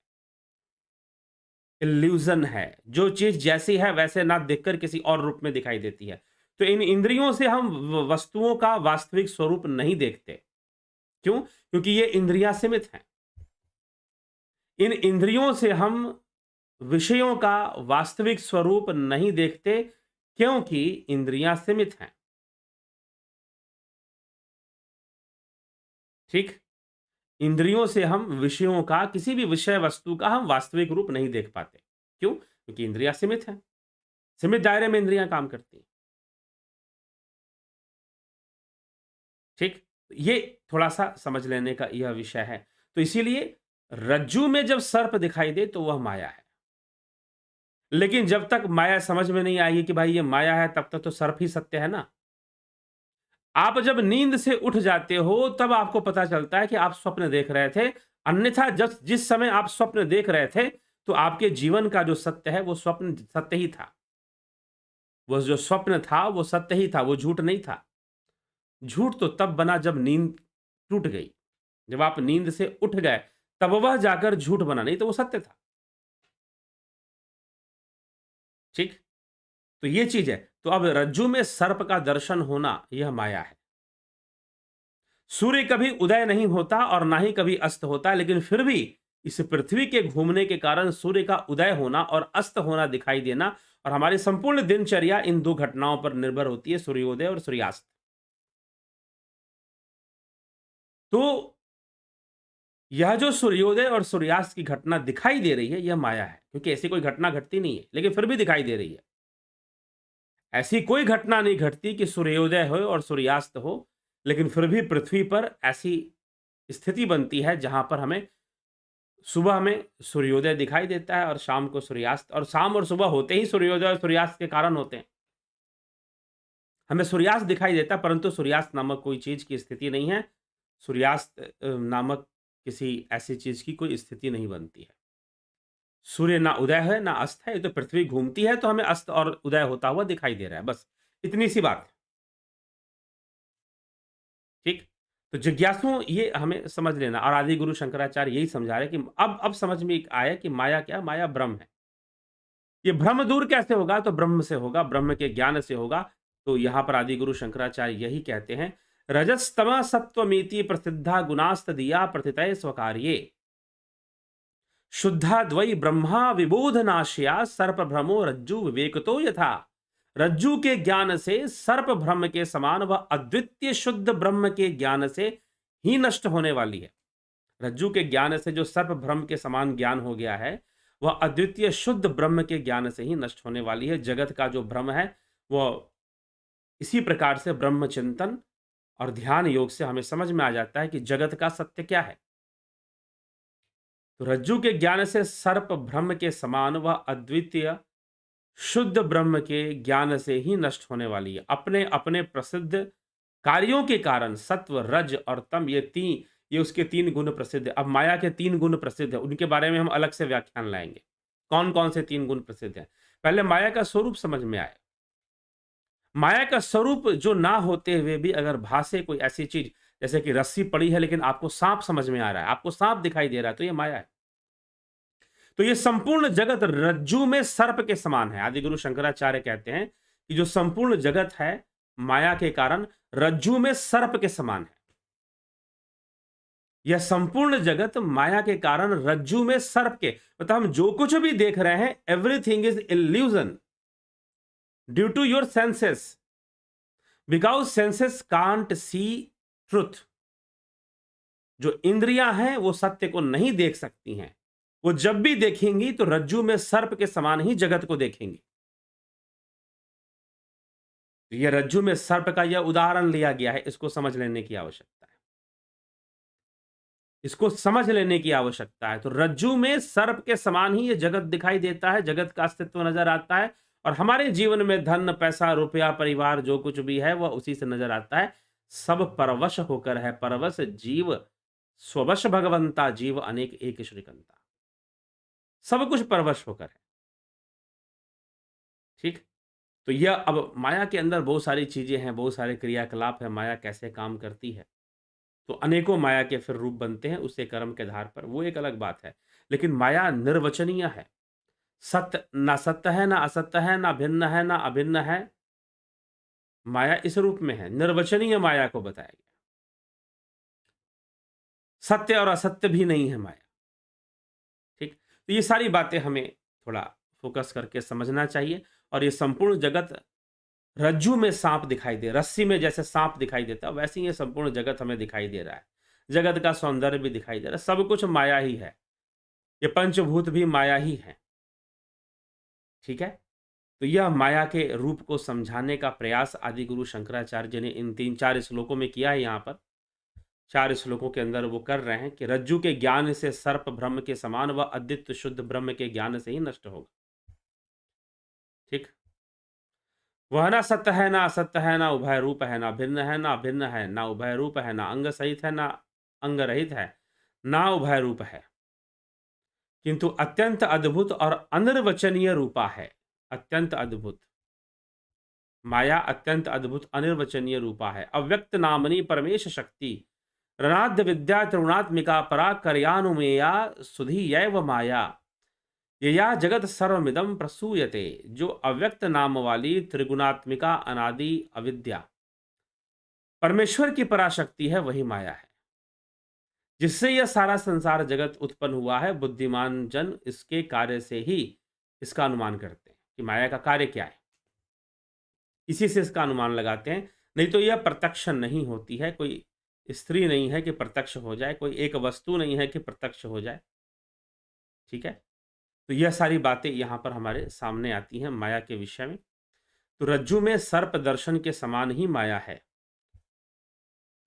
इल्यूजन है। जो चीज जैसी है वैसे ना देखकर किसी और रूप में दिखाई देती है। तो इन इंद्रियों से हम वस्तुओं का वास्तविक स्वरूप नहीं देखते। क्यों? क्योंकि ये इंद्रियां सीमित हैं। इन इंद्रियों से हम विषयों का वास्तविक स्वरूप नहीं देखते, क्योंकि इंद्रियां सीमित हैं। ठीक? इंद्रियों से हम विषयों का, किसी भी विषय वस्तु का हम वास्तविक रूप नहीं देख पाते। क्यों? क्योंकि इंद्रियां सीमित हैं। सीमित दायरे में इंद्रियां काम करती हैं। ठीक? ये थोड़ा-सा समझ लेने का यह विषय है। तो इसीलिए रज्जु में जब सर्प दिखाई दे तो वह माया है। लेकिन जब तक माया समझ में नहीं आएगी कि भाई ये माया है, तब तक तो सर्प ही सत्य है ना। आप जब नींद से उठ जाते हो तब आपको पता चलता है कि आप स्वप्न देख रहे थे। अन्यथा जिस समय आप स्वप्न देख रहे थे, तो आपके जीवन का जो सत्य है वो स्वप्न सत्य ही था। वो जो स्वप्न था वो सत्य ही था, वो झूठ नहीं था। झूठ तो तब बना जब नींद टूट गई। जब आप नींद से उठ गए तब वह जाकर झूठ बना, नहीं तो वो सत्य था। ठीक? तो ये चीज है। तो अब रज्जु में सर्प का दर्शन होना यह माया है। सूर्य कभी उदय नहीं होता और ना ही कभी अस्त होता, लेकिन फिर भी इस पृथ्वी के घूमने के कारण सूर्य का उदय होना और अस्त होना दिखाई देना, और हमारी संपूर्ण दिनचर्या इन दो घटनाओं पर निर्भर होती है, सूर्योदय और सूर्यास्त। तो यह जो सूर्योदय और सूर्यास्त की घटना दिखाई दे रही है, यह माया है, क्योंकि ऐसी कोई घटना घटती नहीं है, लेकिन फिर भी दिखाई दे रही है। ऐसी कोई घटना नहीं घटती कि सूर्योदय हो और सूर्यास्त हो, लेकिन फिर भी पृथ्वी पर ऐसी स्थिति बनती है जहां पर हमें सुबह में सूर्योदय दिखाई देता है और शाम को सूर्यास्त, और शाम और सुबह होते ही सूर्योदय और सूर्यास्त के कारण होते हैं। हमें सूर्यास्त दिखाई देता है, परंतु सूर्यास्त नामक कोई चीज की स्थिति नहीं है। सूर्यास्त नामक किसी ऐसी चीज की कोई स्थिति नहीं बनती है। सूर्य ना उदय है ना अस्त है, ये तो पृथ्वी घूमती है तो हमें अस्त और उदय होता हुआ दिखाई दे रहा है, बस इतनी सी बात है। ठीक? तो जिज्ञासुओं ये हमें समझ लेना, और आदि गुरु शंकराचार्य यही समझा रहे कि अब समझ में आया कि माया क्या? माया ब्रह्म है। ये भ्रम दूर कैसे होगा? तो ब्रह्म से होगा, ब्रह्म के ज्ञान से होगा। तो यहाँ पर आदि गुरु शंकराचार्य यही कहते हैं, रजस्तम सत्वमीति प्रसिद्धा गुणास्तदिया प्रथितये स्वकार्ये शुद्धा द्वयी ब्रह्मा विबोध नाशया सर्प भ्रमो रज्जु विवेकतो यथा। रज्जु के ज्ञान से सर्प ब्रह्म के समान व अद्वितीय शुद्ध ब्रह्म के ज्ञान से ही नष्ट होने वाली है। रज्जु के ज्ञान से जो सर्प ब्रह्म के समान ज्ञान हो गया है, वह अद्वितीय शुद्ध ब्रह्म के ज्ञान से ही नष्ट होने वाली है। जगत का जो भ्रम है वह इसी प्रकार से ब्रह्म चिंतन और ध्यान योग से हमें समझ में आ जाता है कि जगत का सत्य क्या है। तो रज्जु के ज्ञान से सर्प ब्रह्म के समान व अद्वितीय शुद्ध ब्रह्म के ज्ञान से ही नष्ट होने वाली है। अपने अपने प्रसिद्ध कार्यों के कारण सत्व, रज और तम, ये उसके 3 गुण प्रसिद्ध है। अब माया के 3 गुण प्रसिद्ध है, उनके बारे में हम अलग से व्याख्यान लाएँगे। कौन-कौन से 3 गुण प्रसिद्ध हैं? पहले माया का स्वरूप समझ में आए। माया का स्वरूप जो ना होते हुए भी अगर भासे कोई ऐसी चीज़, जैसे कि रस्सी पड़ी है लेकिन आपको साँप समझ में आ रहा है, आपको साँप दिखाई दे रहा है, तो ये माया है। तो ये संपूर्ण जगत रज्जू में सर्प के समान है। आदिगुरु शंकराचार्य कहते हैं कि जो संपूर्ण जगत है, माया के कारण रज्जू में सर्प के समान है। यह संपूर्ण जगत माया के कारण रज्जू में सर्प के, मतलब हम जो कुछ भी देख रहे हैं, everything is illusion due to your senses, because senses can't see truth. जो इंद्रियां हैं वो सत्य को नहीं देख सकती हैं। वो जब भी देखेंगी तो रज्जू में सर्प के समान ही जगत को देखेंगी। तो यह रज्जू में सर्प का यह उदाहरण लिया गया है, इसको समझ लेने की आवश्यकता है। इसको समझ लेने की आवश्यकता है। तो रज्जू में सर्प के समान ही ये जगत दिखाई देता है, जगत का अस्तित्व नजर आता है, और हमारे जीवन में धन, पैसा, रुपया, परिवार जो कुछ भी है वह उसी से नजर आता है। सब परवश होकर है, परवश जीव स्ववश भगवंता, जीव अनेक एक श्रीकंता। सब कुछ परवश होकर है। ठीक। तो यह अब माया के अंदर बहुत सारी चीजें हैं, बहुत सारे क्रियाकलाप है, माया कैसे काम करती है। तो अनेकों माया के फिर रूप बनते हैं उसके कर्म के आधार पर, वो एक अलग बात है। लेकिन माया निर्वचनीय है। सत्य ना सत्य है, ना असत्य है, ना भिन्न है, ना अभिन्न है। माया इस रूप में है, निर्वचनीय माया को बताया गया। सत्य और असत्य भी नहीं है माया। ठीक। तो ये सारी बातें हमें थोड़ा फोकस करके समझना चाहिए। और ये संपूर्ण जगत रज्जू में सांप दिखाई दे, रस्सी में जैसे सांप दिखाई देता है, वैसे ही ये संपूर्ण जगत हमें दिखाई दे रहा है। जगत का सौंदर्य भी दिखाई दे रहा है, सब कुछ माया ही है। ये पंचभूत भी माया ही है। ठीक है। तो यह माया के रूप को समझाने का प्रयास आदि गुरु शंकराचार्य जी ने इन 3-4 श्लोकों में किया है। यहाँ पर 4 श्लोकों के अंदर वो कर रहे हैं कि रज्जू के ज्ञान से सर्प ब्रह्म के समान व अद्वितीय शुद्ध ब्रह्म के ज्ञान से ही नष्ट होगा। ठीक। वह ना सत्य है, ना असत्य है, ना उभय रूप है, ना भिन्न है, ना भिन्न है, ना उभय रूप है, ना अंग सहित है, ना अंग रहित है, ना उभय रूप है, किंतु अत्यंत अद्भुत और अनिर्वचनीय रूपा है। अत्यंत अद्भुत माया, अत्यंत अद्भुत अनिर्वचनीय रूपा है। अव्यक्त नामनी परमेश शक्ति, रणाद्य विद्या त्रिगुणात्मिका परा कर्यानुमेया सुधी यैव माया, यया जगत सर्वमिदं प्रसूयते। जो अव्यक्त नाम वाली त्रिगुणात्मिका अनादि अविद्या परमेश्वर की पराशक्ति है, वही माया है, जिससे यह सारा संसार जगत उत्पन्न हुआ है। बुद्धिमान जन इसके कार्य से ही इसका अनुमान करते हैं कि माया का कार्य क्या है, इसी से इसका अनुमान लगाते हैं। नहीं तो यह प्रत्यक्ष नहीं होती है। कोई स्त्री नहीं है कि प्रत्यक्ष हो जाए, कोई एक वस्तु नहीं है कि प्रत्यक्ष हो जाए। ठीक है। तो यह सारी बातें यहाँ पर हमारे सामने आती हैं माया के विषय में। तो रज्जू में सर्प दर्शन के समान ही माया है।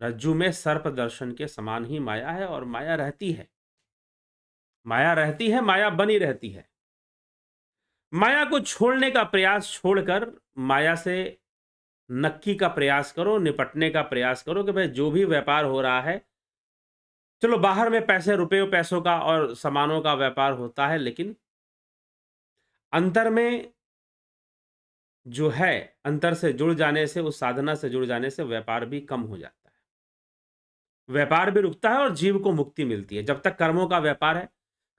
रज्जू में सर्प दर्शन के समान ही माया है, और माया रहती है। माया रहती है, माया बनी रहती है। माया को छोड़ने का प्रयास छोड़कर माया से नक्की का प्रयास करो, निपटने का प्रयास करो कि भाई जो भी व्यापार हो रहा है, चलो बाहर में पैसे, रुपये, पैसों का और सामानों का व्यापार होता है, लेकिन अंतर में जो है, अंतर से जुड़ जाने से, उस साधना से जुड़ जाने से व्यापार भी कम हो जाता है। व्यापार भी रुकता है और जीव को मुक्ति मिलती है। जब तक कर्मों का व्यापार है,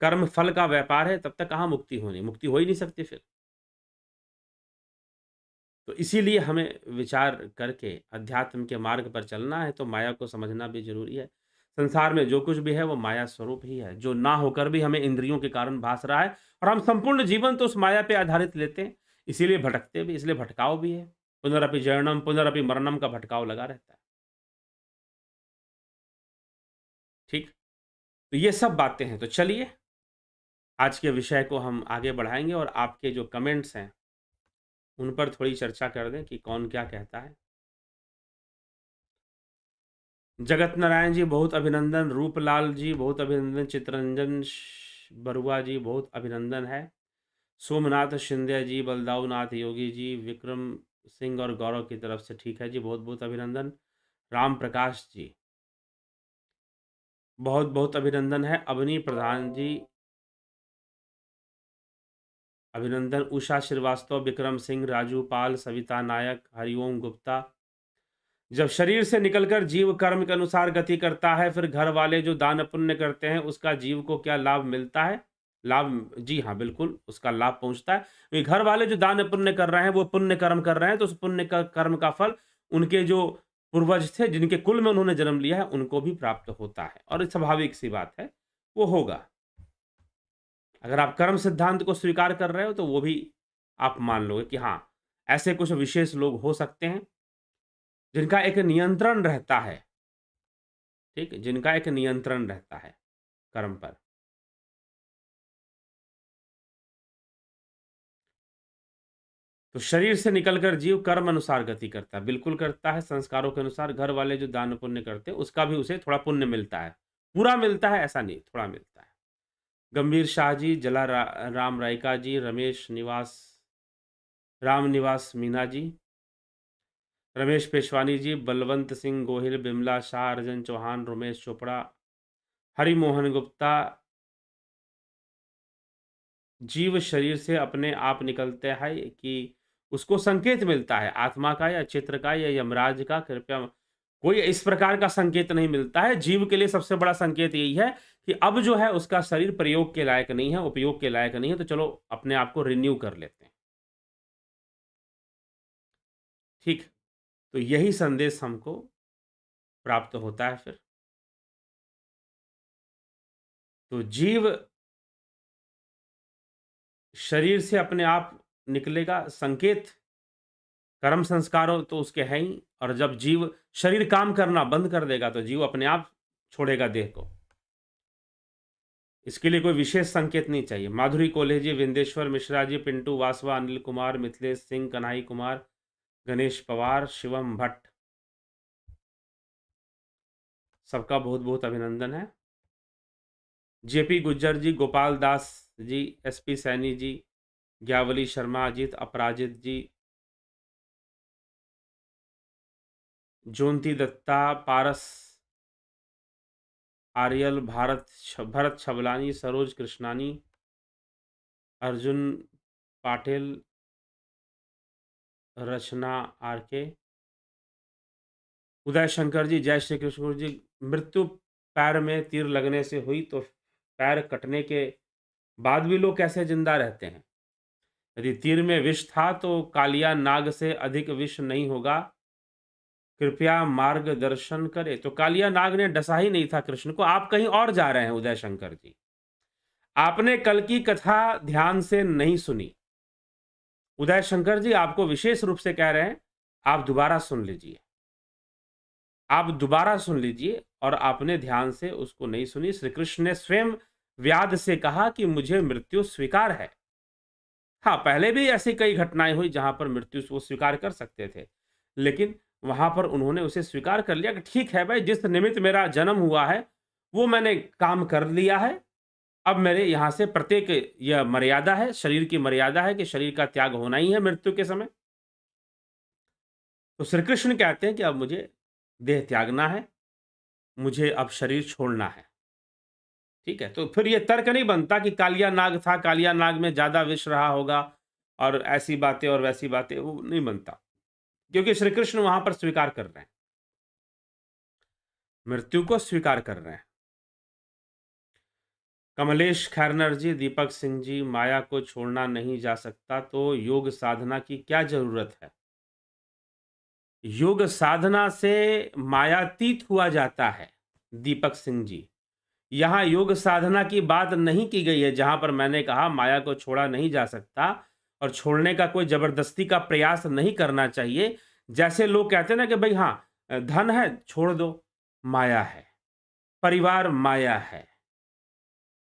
कर्म फल का व्यापार है, तब तक कहाँ मुक्ति होनी, मुक्ति हो ही नहीं सकती फिर। तो इसीलिए हमें विचार करके अध्यात्म के मार्ग पर चलना है, तो माया को समझना भी जरूरी है। संसार में जो कुछ भी है वो माया स्वरूप ही है, जो ना होकर भी हमें इंद्रियों के कारण भास रहा है, और हम संपूर्ण जीवन तो उस माया पे आधारित लेते हैं। इसीलिए भटकते भी, इसलिए भटकाव भी है। पुनरअपि जरणम पुनरअपि मरणम का भटकाव लगा रहता है। ठीक। तो ये सब बातें हैं। तो चलिए आज के विषय को हम आगे बढ़ाएंगे, और आपके जो कमेंट्स हैं उन पर थोड़ी चर्चा कर दें कि कौन क्या कहता है। जगत नारायण जी बहुत अभिनंदन, रूपलाल जी बहुत अभिनंदन, चित्रंजन बरुआ जी बहुत अभिनंदन है, सोमनाथ शिंदे जी, बलदाऊ नाथ योगी जी, विक्रम सिंह और गौरव की तरफ से ठीक है जी, बहुत बहुत अभिनंदन। राम प्रकाश जी, बहुत बहुत अभिनंदन है। अवनी प्रधान जी, अभिनंदन। उषा श्रीवास्तव, विक्रम सिंह, राजू पाल, सविता नायक, हरिओम गुप्ता। जब शरीर से निकलकर जीव कर्म के अनुसार गति करता है, फिर घर वाले जो दान पुण्य करते हैं, उसका जीव को क्या लाभ मिलता है? लाभ, जी हाँ, बिल्कुल उसका लाभ पहुंचता है। क्योंकि घर वाले जो दान पुण्य कर रहे हैं, वो पुण्य कर्म कर रहे हैं, तो उस पुण्य का कर्म का फल उनके जो पूर्वज थे, जिनके कुल में उन्होंने जन्म लिया है, उनको भी प्राप्त होता है, और स्वाभाविक सी बात है, वो होगा। अगर आप कर्म सिद्धांत को स्वीकार कर रहे हो, तो वो भी आप मान लोगे कि हाँ, ऐसे कुछ विशेष लोग हो सकते हैं जिनका एक नियंत्रण रहता है, ठीक है? जिनका एक नियंत्रण रहता है कर्म पर। तो शरीर से निकलकर जीव कर्म अनुसार गति करता है, बिल्कुल करता है, संस्कारों के अनुसार। घर वाले जो दान पुण्य करते हैं, उसका भी उसे थोड़ा पुण्य मिलता है। पूरा मिलता है ऐसा नहीं, थोड़ा मिलता है। गंभीर शाह जी, राम रायका जी, रमेश निवास, राम निवास मीना जी, रमेश पेशवानी जी, बलवंत सिंह गोहिल, बिमला शाह, अर्जन चौहान, रमेश चोपड़ा, हरिमोहन गुप्ता। जीव शरीर से अपने आप निकलते है कि उसको संकेत मिलता है आत्मा का या चित्र का या यमराज का? कृपया, कोई इस प्रकार का संकेत नहीं मिलता है। जीव के लिए सबसे बड़ा संकेत यही है कि अब जो है उसका शरीर प्रयोग के लायक नहीं है, उपयोग के लायक नहीं है, तो चलो अपने आप को रिन्यू कर लेते हैं। ठीक, तो यही संदेश हमको प्राप्त होता है फिर। तो जीव शरीर से अपने आप निकलेगा, संकेत कर्म संस्कारों तो उसके हैं ही, और जब जीव शरीर काम करना बंद कर देगा, तो जीव अपने आप छोड़ेगा देह को। इसके लिए कोई विशेष संकेत नहीं चाहिए। माधुरी कोल्हे जी, विंदेश्वर मिश्रा जी, पिंटू वासवा, अनिल कुमार, मिथिलेश सिंह, कन्हई कुमार, गणेश पवार, शिवम भट्ट, सबका बहुत बहुत अभिनंदन है। जेपी गुज्जर जी, गोपाल दास जी, एसपी सैनी जी, ग्यावली शर्मा, अजीत अपराजित जी, जोंती दत्ता, पारस आर्यल, भरत छबलानी, सरोज कृष्णानी, अर्जुन पाटिल, रचना आरके, उदय शंकर जी, जय श्री कृष्ण जी। मृत्यु पैर में तीर लगने से हुई, तो पैर कटने के बाद भी लोग कैसे जिंदा रहते हैं? यदि तीर में विष था, तो कालिया नाग से अधिक विष नहीं होगा, कृपया मार्गदर्शन करें। तो कालिया नाग ने डसा ही नहीं था कृष्ण को, आप कहीं और जा रहे हैं उदय शंकर जी। आपने कल की कथा ध्यान से नहीं सुनी। उदय शंकर जी आपको विशेष रूप से कह रहे हैं, आप दोबारा सुन लीजिए, आप दोबारा सुन लीजिए। और आपने ध्यान से उसको नहीं सुनी। श्री कृष्ण ने स्वयं व्याध से कहा कि मुझे मृत्यु स्वीकार है। हाँ, पहले भी ऐसी कई घटनाएं हुई जहां पर मृत्यु को स्वीकार कर सकते थे, लेकिन वहां पर उन्होंने उसे स्वीकार कर लिया कि ठीक है भाई, जिस निमित्त मेरा जन्म हुआ है वो मैंने काम कर लिया है। अब मेरे यहाँ से प्रत्येक, यह मर्यादा है, शरीर की मर्यादा है कि शरीर का त्याग होना ही है मृत्यु के समय। तो श्री कृष्ण कहते हैं कि अब मुझे देह त्यागना है, मुझे अब शरीर छोड़ना है। ठीक है, तो फिर ये तर्क नहीं बनता कि कालिया नाग था, कालिया नाग में ज्यादा विष रहा होगा, और ऐसी बातें और वैसी बातें, वो नहीं बनता, क्योंकि श्री कृष्ण वहां पर स्वीकार कर रहे हैं, मृत्यु को स्वीकार कर रहे हैं। कमलेश खैरनर जी, दीपक सिंह जी, माया को छोड़ना नहीं जा सकता, तो योग साधना की क्या जरूरत है? योग साधना से मायातीत हुआ जाता है दीपक सिंह जी। यहाँ योग साधना की बात नहीं की गई है, जहां पर मैंने कहा माया को छोड़ा नहीं जा सकता, और छोड़ने का कोई जबरदस्ती का प्रयास नहीं करना चाहिए। जैसे लोग कहते हैं ना कि भाई हाँ, धन है छोड़ दो, माया है, परिवार माया है,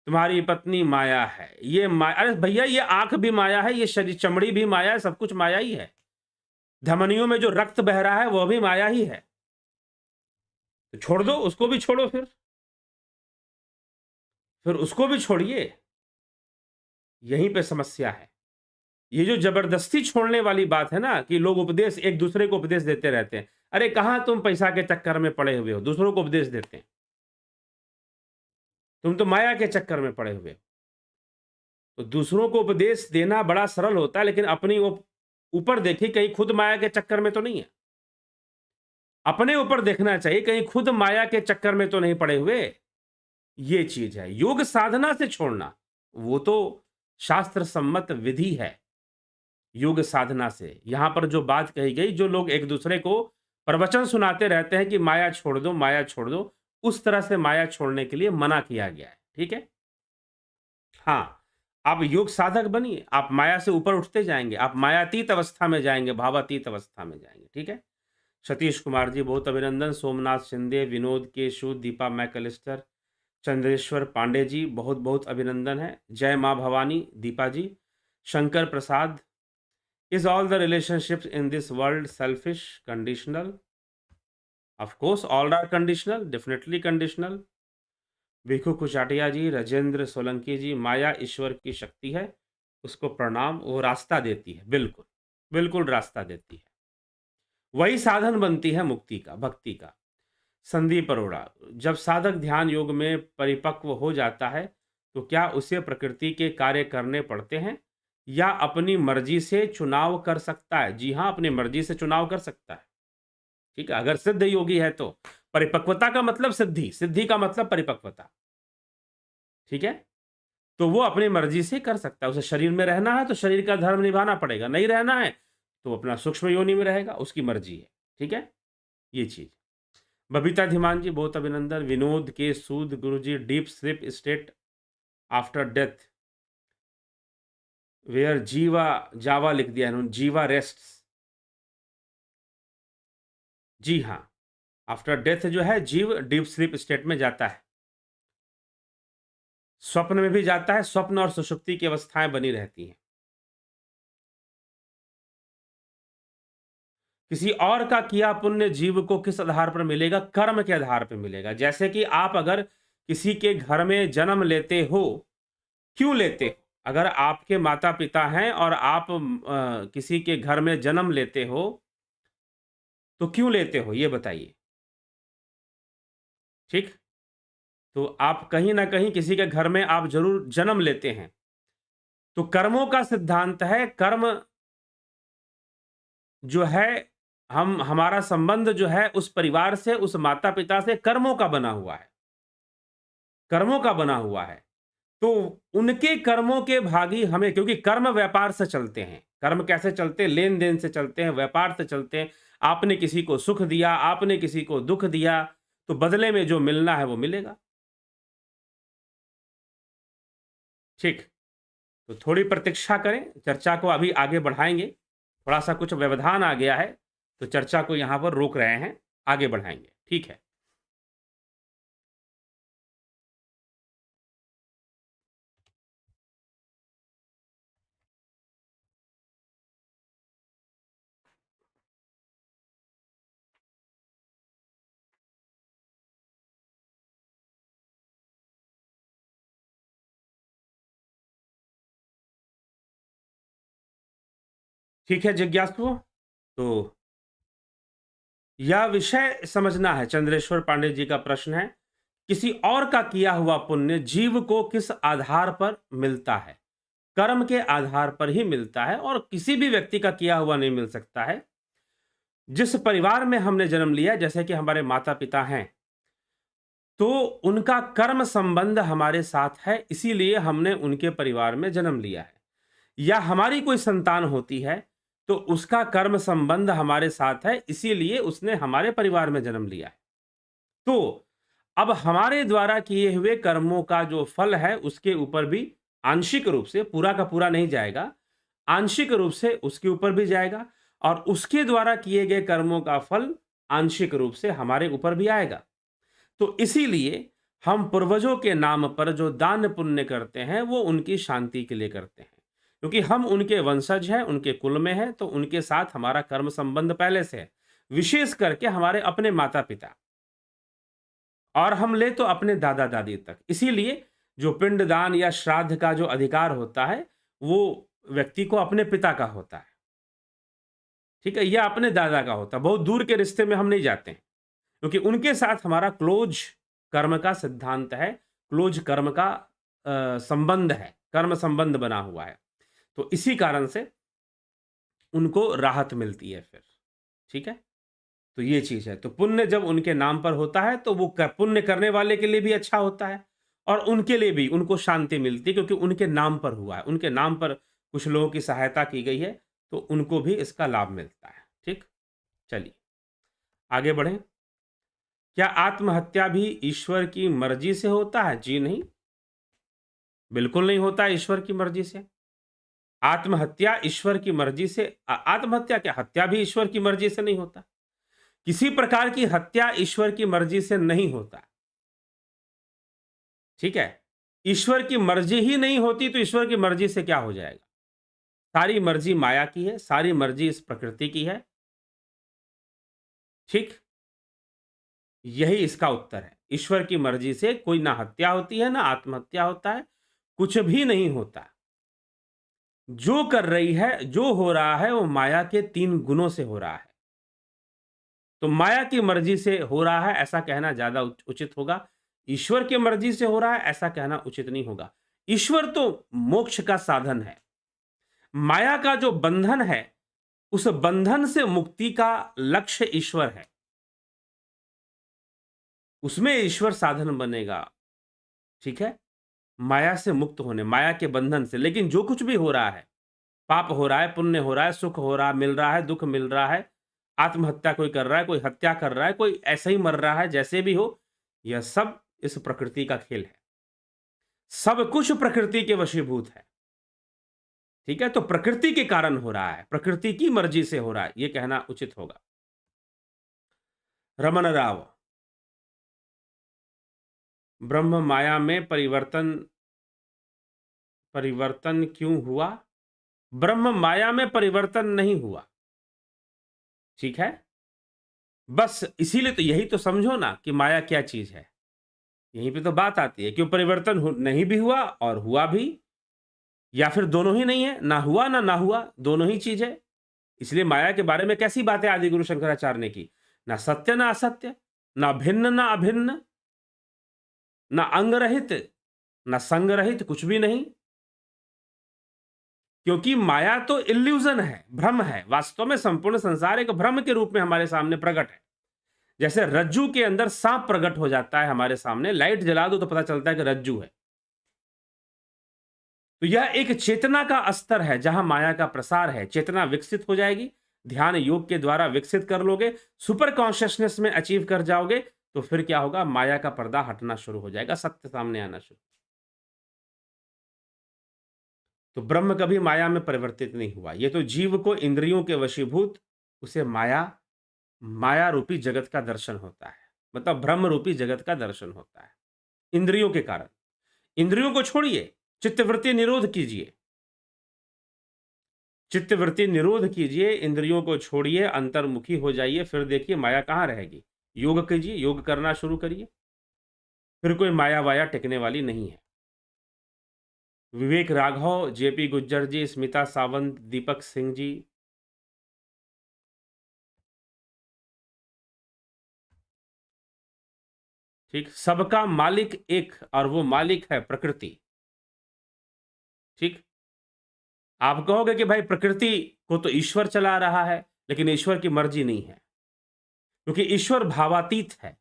तुम्हारी पत्नी माया है, ये माया, अरे भैया ये आंख भी माया है, ये शरीर चमड़ी भी माया है, सब कुछ माया ही है। धमनियों में जो रक्त बह रहा है वो भी माया ही है। तो छोड़ दो, उसको भी छोड़ो, फिर उसको भी छोड़िए। यहीं पे समस्या है। ये जो जबरदस्ती छोड़ने वाली बात है ना, कि लोग उपदेश, एक दूसरे को उपदेश देते रहते हैं, अरे कहाँ तुम पैसा के चक्कर में पड़े हुए हो, दूसरों को उपदेश देते हैं। तुम तो माया के चक्कर में पड़े हुए हो। तो दूसरों को उपदेश देना बड़ा सरल होता है, लेकिन अपनी ऊपर देखिए कहीं खुद माया के चक्कर में तो नहीं है। अपने ऊपर देखना चाहिए कहीं खुद माया के चक्कर में तो नहीं पड़े हुए। ये चीज है योग साधना से छोड़ना, वो तो शास्त्र सम्मत विधि है। योग साधना से यहां पर जो बात कही गई, जो लोग एक दूसरे को प्रवचन सुनाते रहते हैं कि माया छोड़ दो, माया छोड़ दो, उस तरह से माया छोड़ने के लिए मना किया गया है। ठीक है, हाँ, आप योग साधक बनिए, आप माया से ऊपर उठते जाएंगे, आप मायातीत अवस्था में जाएंगे, भावातीत अवस्था में जाएंगे। ठीक है, सतीश कुमार जी बहुत अभिनंदन, सोमनाथ शिंदे, विनोद केशु, दीपा मैकलिस्टर, चंद्रेश्वर पांडे जी बहुत बहुत अभिनंदन है। जय माँ Bhavani Deepa ji. Shankar Prasad, is all the relationships in this world selfish, conditional? Of course all are conditional, definitely conditional. Bhikhu Kuchatiya ji, Rajendra Solanki ji, माया ईश्वर की शक्ति है, उसको प्रणाम, वो रास्ता देती है, बिल्कुल बिल्कुल रास्ता देती है, वही साधन बनती है मुक्ति का, भक्ति का। संदीप अरोड़ा, जब साधक ध्यान योग में परिपक्व हो जाता है तो क्या उसे प्रकृति के कार्य करने पड़ते हैं या अपनी मर्जी से चुनाव कर सकता है? जी हाँ, अपनी मर्जी से चुनाव कर सकता है। ठीक है, अगर सिद्ध योगी है तो। परिपक्वता का मतलब सिद्धि, सिद्धि का मतलब परिपक्वता। ठीक है, तो वो अपनी मर्जी से कर सकता है। उसे शरीर में रहना है तो शरीर का धर्म निभाना पड़ेगा, नहीं रहना है तो अपना सूक्ष्म योनि में रहेगा, उसकी मर्जी है। ठीक है, ये चीज। बबीता धीमान जी बहुत अभिनंदन। Vinod K Sood Guru ji, deep sleep state after death where जीवा, जावा लिख दिया इन्होंने, जीवा रेस्ट। जी हाँ, आफ्टर डेथ जो है जीव डीप स्लीप स्टेट में जाता है, स्वप्न में भी जाता है, स्वप्न और सुषुप्ति की अवस्थाएं बनी रहती हैं। किसी और का किया पुण्य जीव को किस आधार पर मिलेगा? कर्म के आधार पर मिलेगा। जैसे कि आप अगर किसी के घर में जन्म लेते हो, क्यों लेते हो? अगर आपके माता पिता हैं और आप किसी के घर में जन्म लेते हो तो क्यों लेते हो, ये बताइए। ठीक, तो आप कहीं ना कहीं किसी के घर में आप जरूर जन्म लेते हैं। तो कर्मों का सिद्धांत है, कर्म जो है, हम हमारा संबंध जो है उस परिवार से, उस माता पिता से कर्मों का बना हुआ है, कर्मों का बना हुआ है। तो उनके कर्मों के भागी हमें, क्योंकि कर्म व्यापार से चलते हैं। कर्म कैसे चलते हैं? लेन देन से चलते हैं, व्यापार से चलते हैं। आपने किसी को सुख दिया, आपने किसी को दुख दिया, तो बदले में जो मिलना है वो मिलेगा। ठीक, तो थोड़ी प्रतीक्षा करें, चर्चा को अभी आगे बढ़ाएंगे। थोड़ा सा कुछ व्यवधान आ गया है तो चर्चा को यहां पर रोक रहे हैं, आगे बढ़ाएंगे। ठीक है, ठीक है जिज्ञासुओं, तो यह विषय समझना है। चंद्रेश्वर पांडे जी का प्रश्न है, किसी और का किया हुआ पुण्य जीव को किस आधार पर मिलता है? कर्म के आधार पर ही मिलता है और किसी भी व्यक्ति का किया हुआ नहीं मिल सकता है। जिस परिवार में हमने जन्म लिया, जैसे कि हमारे माता पिता हैं, तो उनका कर्म संबंध हमारे साथ है, इसीलिए हमने उनके परिवार में जन्म लिया है। या हमारी कोई संतान होती है तो उसका कर्म संबंध हमारे साथ है, इसीलिए उसने हमारे परिवार में जन्म लिया है। तो अब हमारे द्वारा किए हुए कर्मों का जो फल है उसके ऊपर भी आंशिक रूप से, पूरा का पूरा नहीं जाएगा, आंशिक रूप से उसके ऊपर भी जाएगा, और उसके द्वारा किए गए कर्मों का फल आंशिक रूप से हमारे ऊपर भी आएगा। तो इसीलिए हम पूर्वजों के नाम पर जो दान पुण्य करते हैं वो उनकी शांति के लिए करते हैं, क्योंकि हम उनके वंशज हैं, उनके कुल में हैं, तो उनके साथ हमारा कर्म संबंध पहले से है, विशेष करके हमारे अपने माता पिता, और हम ले तो अपने दादा दादी तक। इसीलिए जो पिंडदान या श्राद्ध का जो अधिकार होता है वो व्यक्ति को अपने पिता का होता है। ठीक है, या अपने दादा का होता। बहुत दूर के रिश्ते में हम नहीं जाते हैं, क्योंकि उनके साथ हमारा क्लोज कर्म का सिद्धांत है, क्लोज कर्म का संबंध है, कर्म संबंध बना हुआ है। तो इसी कारण से उनको राहत मिलती है फिर, ठीक है? तो ये चीज़ है। तो पुण्य जब उनके नाम पर होता है, तो वो पुण्य करने वाले के लिए भी अच्छा होता है और उनके लिए भी, उनको शांति मिलती है, क्योंकि उनके नाम पर हुआ है। उनके नाम पर कुछ लोगों की सहायता की गई है, तो उनको भी इसका लाभ मिलता है। ठीक? चलिए, आगे बढ़ें। क्या आत्महत्या भी ईश्वर की मर्जी से होता है? जी नहीं, बिल्कुल नहीं होता है ईश्वर की मर्जी से। आत्महत्या ईश्वर की मर्जी से आत्महत्या क्या, हत्या भी ईश्वर की मर्जी से नहीं होता। किसी प्रकार की हत्या ईश्वर की मर्जी से नहीं होता। ठीक है? ईश्वर की मर्जी ही नहीं होती, तो ईश्वर की मर्जी से क्या हो जाएगा? सारी मर्जी माया की है, सारी मर्जी इस प्रकृति की है। ठीक? यही इसका उत्तर है। ईश्वर की मर्जी से कोई ना हत्या होती है, ना आत्महत्या होता है, कुछ भी नहीं होता। जो कर रही है, जो हो रहा है, वो माया के 3 गुणों से हो रहा है। तो माया की मर्जी से हो रहा है, ऐसा कहना ज़्यादा उचित होगा। ईश्वर की मर्जी से हो रहा है, ऐसा कहना उचित नहीं होगा। ईश्वर तो मोक्ष का साधन है। माया का जो बंधन है, उस बंधन से मुक्ति का लक्ष्य ईश्वर है। उसमें ईश्वर साधन बनेगा। ठीक है? माया से मुक्त होने, माया के बंधन से। लेकिन जो कुछ भी हो रहा है, पाप हो रहा है, पुण्य हो रहा है, सुख हो रहा है, मिल रहा है, दुःख मिल रहा है, आत्महत्या कोई कर रहा है, कोई हत्या कर रहा है, कोई ऐसे ही मर रहा है, जैसे भी हो, यह सब इस प्रकृति का खेल है। सब कुछ प्रकृति के वशीभूत है। ठीक है? तो प्रकृति के कारण हो रहा है, प्रकृति की मर्जी से हो रहा है, यह कहना उचित होगा। रमन राव, ब्रह्म माया में परिवर्तन परिवर्तन क्यों हुआ? ब्रह्म माया में परिवर्तन नहीं हुआ। ठीक है? बस इसीलिए तो, यही तो समझो ना कि माया क्या चीज है। यहीं पे तो बात आती है, क्यों परिवर्तन नहीं भी हुआ और हुआ भी, या फिर दोनों ही नहीं है, ना हुआ ना हुआ, दोनों ही चीज है। इसलिए माया के बारे में कैसी बातें आदि गुरु शंकराचार्य ने की? ना सत्य ना असत्य, ना भिन्न ना अभिन्न, ना अंग रहित, ना संग रहित, कुछ भी नहीं। क्योंकि माया तो इल्यूजन है, भ्रम है। वास्तव में संपूर्ण संसार एक भ्रम के रूप में हमारे सामने प्रकट है। जैसे रज्जू के अंदर सांप प्रकट हो जाता है हमारे सामने, लाइट जला दो तो पता चलता है कि रज्जू है। तो यह एक चेतना का स्तर है जहां माया का प्रसार है। चेतना विकसित हो जाएगी, ध्यान योग के द्वारा विकसित कर लोगे, सुपर कॉन्शियसनेस में अचीव कर जाओगे, तो फिर क्या होगा? माया का पर्दा हटना शुरू हो जाएगा, सत्य सामने आना शुरू। तो ब्रह्म कभी माया में परिवर्तित नहीं हुआ। ये तो जीव को इंद्रियों के वशीभूत, उसे माया रूपी जगत का दर्शन होता है। मतलब ब्रह्म रूपी जगत का दर्शन होता है इंद्रियों के कारण। इंद्रियों को छोड़िए, चित्तवृत्ति निरोध कीजिए, चित्तवृत्ति निरोध कीजिए, इंद्रियों को छोड़िए, अंतर्मुखी हो जाइए, फिर देखिए माया कहाँ रहेगी। योग कीजिए, योग करना शुरू करिए, फिर कोई माया वाया टिकने वाली नहीं है। विवेक राघव, जेपी गुज्जर जी, स्मिता सावंत, दीपक सिंह जी, ठीक, सबका मालिक एक, और वो मालिक है प्रकृति। ठीक, आप कहोगे कि भाई प्रकृति को तो ईश्वर चला रहा है, लेकिन ईश्वर की मर्जी नहीं है, क्योंकि ईश्वर भावातीत है।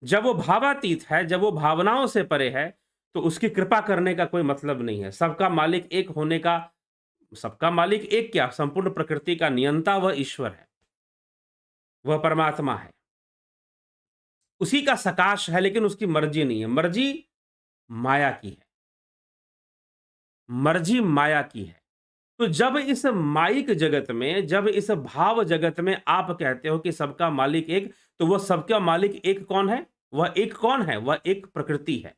जब वो भावातीत है, जब वो भावनाओं से परे है, तो उसकी कृपा करने का कोई मतलब नहीं है। सबका मालिक एक होने का, सबका मालिक एक क्या, संपूर्ण प्रकृति का नियंता वह ईश्वर है, वह परमात्मा है। उसी का सकाश है, लेकिन उसकी मर्जी नहीं है। मर्जी माया की है, मर्जी माया की है। तो जब इस माइक जगत में, जब इस भाव जगत में आप कहते हो कि सबका मालिक एक, तो वह सबका मालिक एक कौन है? वह एक कौन है? वह एक प्रकृति है।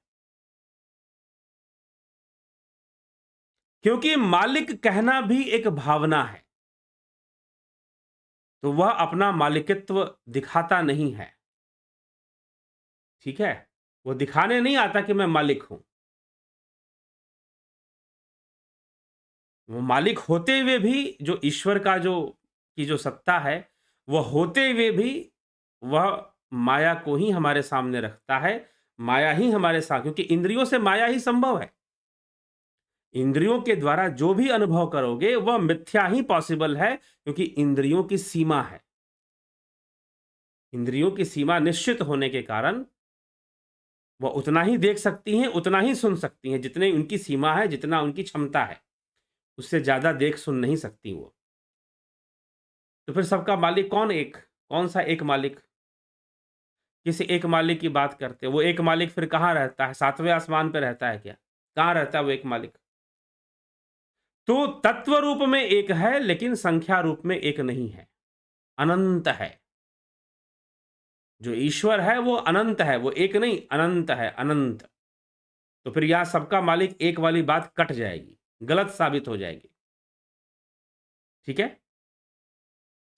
क्योंकि मालिक कहना भी एक भावना है, तो वह अपना मालिकित्व दिखाता नहीं है। ठीक है? वो दिखाने नहीं आता कि मैं मालिक हूं। वो मालिक होते हुए भी जो ईश्वर का जो की जो सत्ता है, वह होते हुए भी वह माया को ही हमारे सामने रखता है। माया ही हमारे साथ, क्योंकि इंद्रियों से माया ही संभव है। इंद्रियों के द्वारा जो भी अनुभव करोगे वह मिथ्या ही पॉसिबल है, क्योंकि इंद्रियों की सीमा है। इंद्रियों की सीमा निश्चित होने के कारण वह उतना ही देख सकती हैं, उतना ही सुन सकती हैं, जितनी उनकी सीमा है, जितना उनकी क्षमता है। उससे ज़्यादा देख सुन नहीं सकती वो। तो फिर सबका मालिक कौन एक? कौन-सा एक मालिक? किसी एक मालिक की बात करते हैं। वो एक मालिक फिर कहाँ रहता है? 7वें आसमान पे रहता है क्या? कहाँ रहता है वो एक मालिक? तो तत्व रूप में एक है, लेकिन संख्या रूप में एक नहीं है। अनंत है। जो ईश्वर है वो अनंत है, वो एक नहीं अनंत है, अनंत। तो फिर यहाँ सबका मालिक एक वाली बात कट जाएगी, गलत साबित हो जाएगी। ठीक है?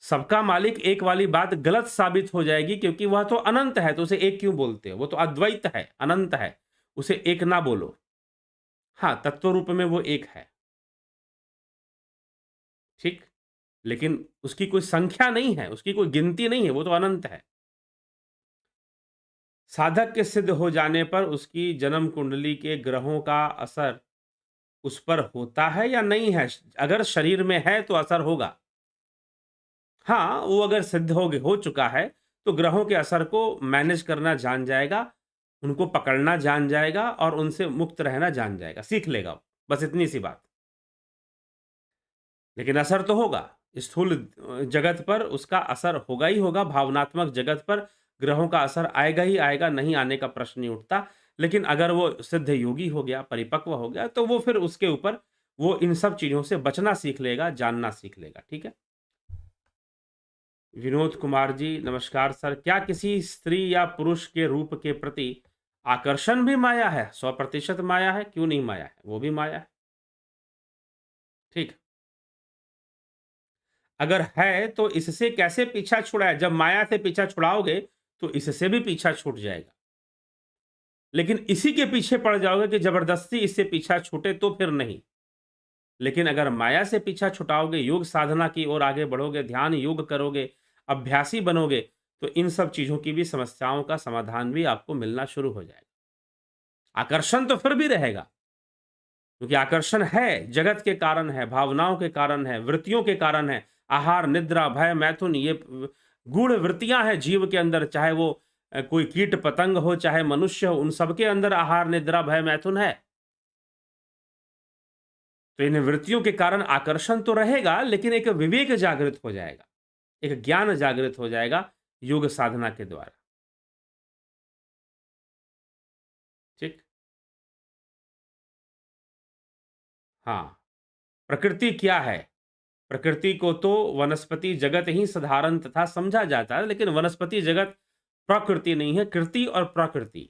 सबका मालिक एक वाली बात गलत साबित हो जाएगी, क्योंकि वह तो अनंत है, तो उसे एक क्यों बोलते हो? वो तो अद्वैत है, अनंत है, उसे एक ना बोलो। हाँ, तत्व रूप में वो एक है, ठीक? लेकिन उसकी कोई संख्या नहीं है, उसकी कोई गिनती नहीं है, वो तो अनंत है। साधक के सिद्ध हो जाने पर उसकी जन्म कुंडली के ग्रहों का असर उस पर होता है या नहीं है? अगर शरीर में है तो असर होगा। हाँ, वो अगर सिद्ध हो चुका है, तो ग्रहों के असर को मैनेज करना जान जाएगा, उनको पकड़ना जान जाएगा और उनसे मुक्त रहना जान जाएगा, सीख लेगा वो, बस इतनी सी बात। लेकिन असर तो होगा, स्थूल जगत पर उसका असर होगा ही होगा, भावनात्मक जगत पर ग्रहों का असर आएगा ही आएगा, नहीं आने का प्रश्न नहीं उठता। लेकिन अगर वो सिद्ध योगी हो गया, परिपक्व हो गया, तो वो फिर उसके ऊपर वो इन सब चीज़ों से बचना सीख लेगा, जानना सीख लेगा, ठीक है? विनोद कुमार जी, नमस्कार सर। क्या किसी स्त्री या पुरुष के रूप के प्रति आकर्षण भी माया है? 100% माया है, क्यों नहीं माया है? वो भी माया है, ठीक। अगर है तो इससे कैसे पीछा छुड़ाए? जब माया से पीछा छुड़ाओगे तो इससे भी पीछा छूट जाएगा। लेकिन इसी के पीछे पड़ जाओगे कि जबरदस्ती इससे पीछा छूटे तो फिर नहीं। लेकिन अगर माया से पीछा छुटाओगे, योग साधना की ओर आगे बढ़ोगे, ध्यान योग करोगे, अभ्यासी बनोगे, तो इन सब चीज़ों की भी समस्याओं का समाधान भी आपको मिलना शुरू हो जाएगा। आकर्षण तो फिर भी रहेगा, क्योंकि आकर्षण है, जगत के कारण है, भावनाओं के कारण है, वृत्तियों के कारण है। आहार, निद्रा, भय, मैथुन, ये गूढ़ वृत्तियां हैं जीव के अंदर, चाहे वो कोई कीट पतंग हो, चाहे मनुष्य हो, उन सबके अंदर आहार, निद्रा, भय, मैथुन है। तो इन वृत्तियों के कारण आकर्षण तो रहेगा, लेकिन एक विवेक जागृत हो जाएगा, एक ज्ञान जागृत हो जाएगा योग साधना के द्वारा। ठीक। हाँ, प्रकृति क्या है? प्रकृति को तो वनस्पति जगत ही साधारण तथा समझा जाता है, लेकिन वनस्पति जगत प्रकृति नहीं है, कृति और प्रकृति।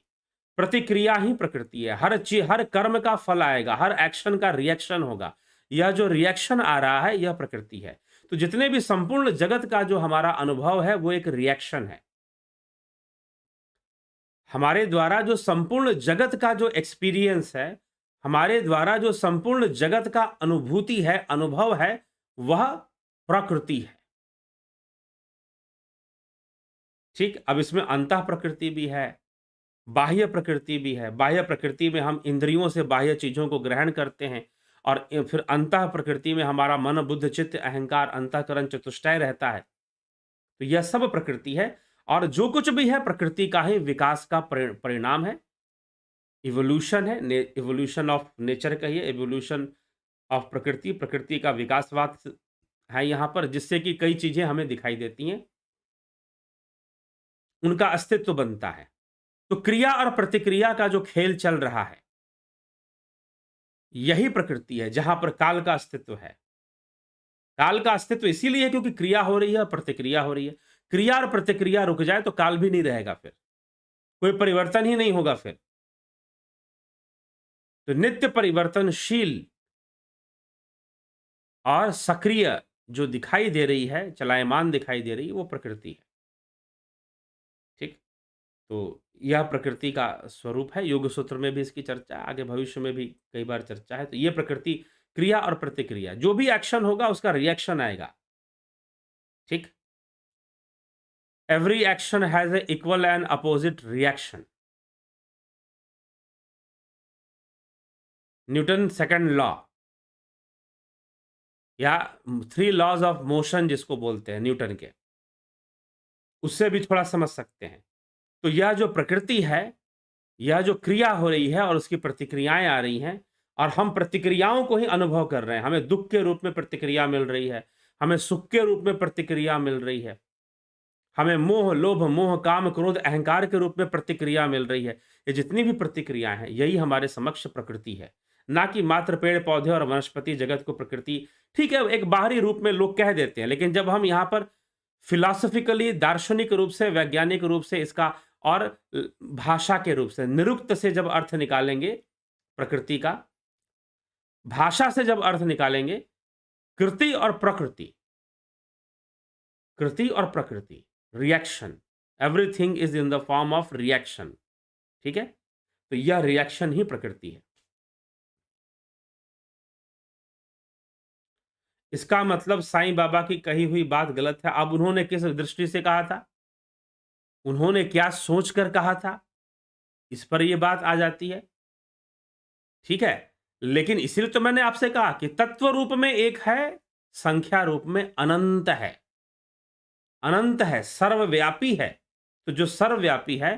प्रतिक्रिया ही प्रकृति है। हर कर्म का फल आएगा, हर एक्शन का रिएक्शन होगा। यह जो रिएक्शन आ रहा है, यह प्रकृति है। तो जितने भी संपूर्ण जगत का जो हमारा अनुभव है, वो एक रिएक्शन है। हमारे द्वारा जो संपूर्ण जगत का जो एक्सपीरियंस है, हमारे द्वारा जो संपूर्ण जगत का अनुभूति है, अनुभव है, वह प्रकृति है। ठीक? अब इसमें अंतः प्रकृति भी है, बाह्य प्रकृति भी है। बाह्य प्रकृति में हम इंद्रियों से बाह्य चीज़ों को ग्रहण करते हैं, और फिर अंतः प्रकृति में हमारा मन, बुद्ध, चित्त, अहंकार, अंतःकरण, चतुष्टय रहता है। तो यह सब प्रकृति है, और जो कुछ भी है प्रकृति का ही विकास का परिणाम है। इवोल्यूशन है, इवोल्यूशन ऑफ नेचर कहिए, इवोल्यूशन ऑफ प्रकृति, प्रकृति का विकासवाद है यहाँ पर, जिससे कि कई चीज़ें हमें दिखाई देती हैं, उनका अस्तित्व बनता है। तो क्रिया और प्रतिक्रिया का जो खेल चल रहा है, यही प्रकृति है, जहां पर काल का अस्तित्व है। काल का अस्तित्व इसीलिए है क्योंकि क्रिया हो रही है और प्रतिक्रिया हो रही है। क्रिया और प्रतिक्रिया रुक जाए तो काल भी नहीं रहेगा, फिर कोई परिवर्तन ही नहीं होगा फिर। तो नित्य परिवर्तनशील और सक्रिय जो दिखाई दे रही है, चलायमान दिखाई दे रही है, वो प्रकृति है। ठीक। तो यह प्रकृति का स्वरूप है। योग सूत्र में भी इसकी चर्चा है, आगे भविष्य में भी कई बार चर्चा है। तो ये प्रकृति, क्रिया और प्रतिक्रिया, जो भी एक्शन होगा उसका रिएक्शन आएगा। ठीक। Every action has a equal and opposite reaction. Newton second law या थ्री लॉज ऑफ मोशन जिसको बोलते हैं न्यूटन के, उससे भी थोड़ा समझ सकते हैं। तो यह जो प्रकृति है, यह जो क्रिया हो रही है और उसकी प्रतिक्रियाएं आ रही हैं, और हम प्रतिक्रियाओं को ही अनुभव कर रहे हैं। हमें दुख के रूप में प्रतिक्रिया मिल रही है, हमें सुख के रूप में प्रतिक्रिया मिल रही है, हमें मोह, लोभ, मोह, काम, क्रोध, अहंकार के रूप में प्रतिक्रिया मिल रही है। ये जितनी भी प्रतिक्रियाएं हैं, यही हमारे समक्ष प्रकृति है, ना कि मात्र पेड़ पौधे और वनस्पति जगत को प्रकृति। ठीक है, एक बाहरी रूप में लोग कह देते हैं, लेकिन जब हम यहाँ पर फिलॉसफिकली, दार्शनिक रूप से, वैज्ञानिक रूप से इसका और भाषा के रूप से, निरुक्त से जब अर्थ निकालेंगे प्रकृति का, भाषा से जब अर्थ निकालेंगे, कृति और प्रकृति, कृति और प्रकृति, reaction, everything is in the form of reaction. ठीक है, तो यह रिएक्शन ही प्रकृति है। इसका मतलब साईं बाबा की कही हुई बात गलत है। अब उन्होंने किस दृष्टि से कहा था, उन्होंने क्या सोचकर कहा था, इस पर यह बात आ जाती है। ठीक है, लेकिन इसीलिए तो मैंने आपसे कहा कि तत्व रूप में एक है, संख्या रूप में अनंत है। अनंत है, सर्वव्यापी है। तो जो सर्वव्यापी है,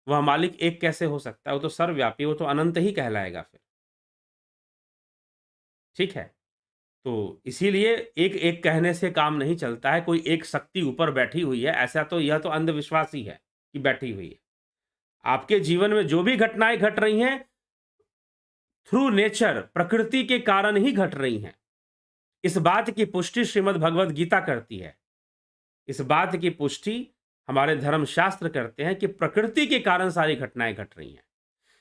वह मालिक एक कैसे हो सकता है? वो तो सर्वव्यापी, वो तो अनंत ही कहलाएगा फिर। ठीक है, तो इसीलिए एक एक कहने से काम नहीं चलता है। कोई एक शक्ति ऊपर बैठी हुई है, ऐसा तो यह तो अंधविश्वास ही है कि बैठी हुई है। आपके जीवन में जो भी घटनाएं घट रही हैं, थ्रू नेचर, प्रकृति के कारण ही घट रही हैं। इस बात की पुष्टि श्रीमद् भगवद गीता करती है। इस बात की पुष्टि हमारे धर्मशास्त्र करते हैं कि प्रकृति के कारण सारी घटनाएं घट रही हैं।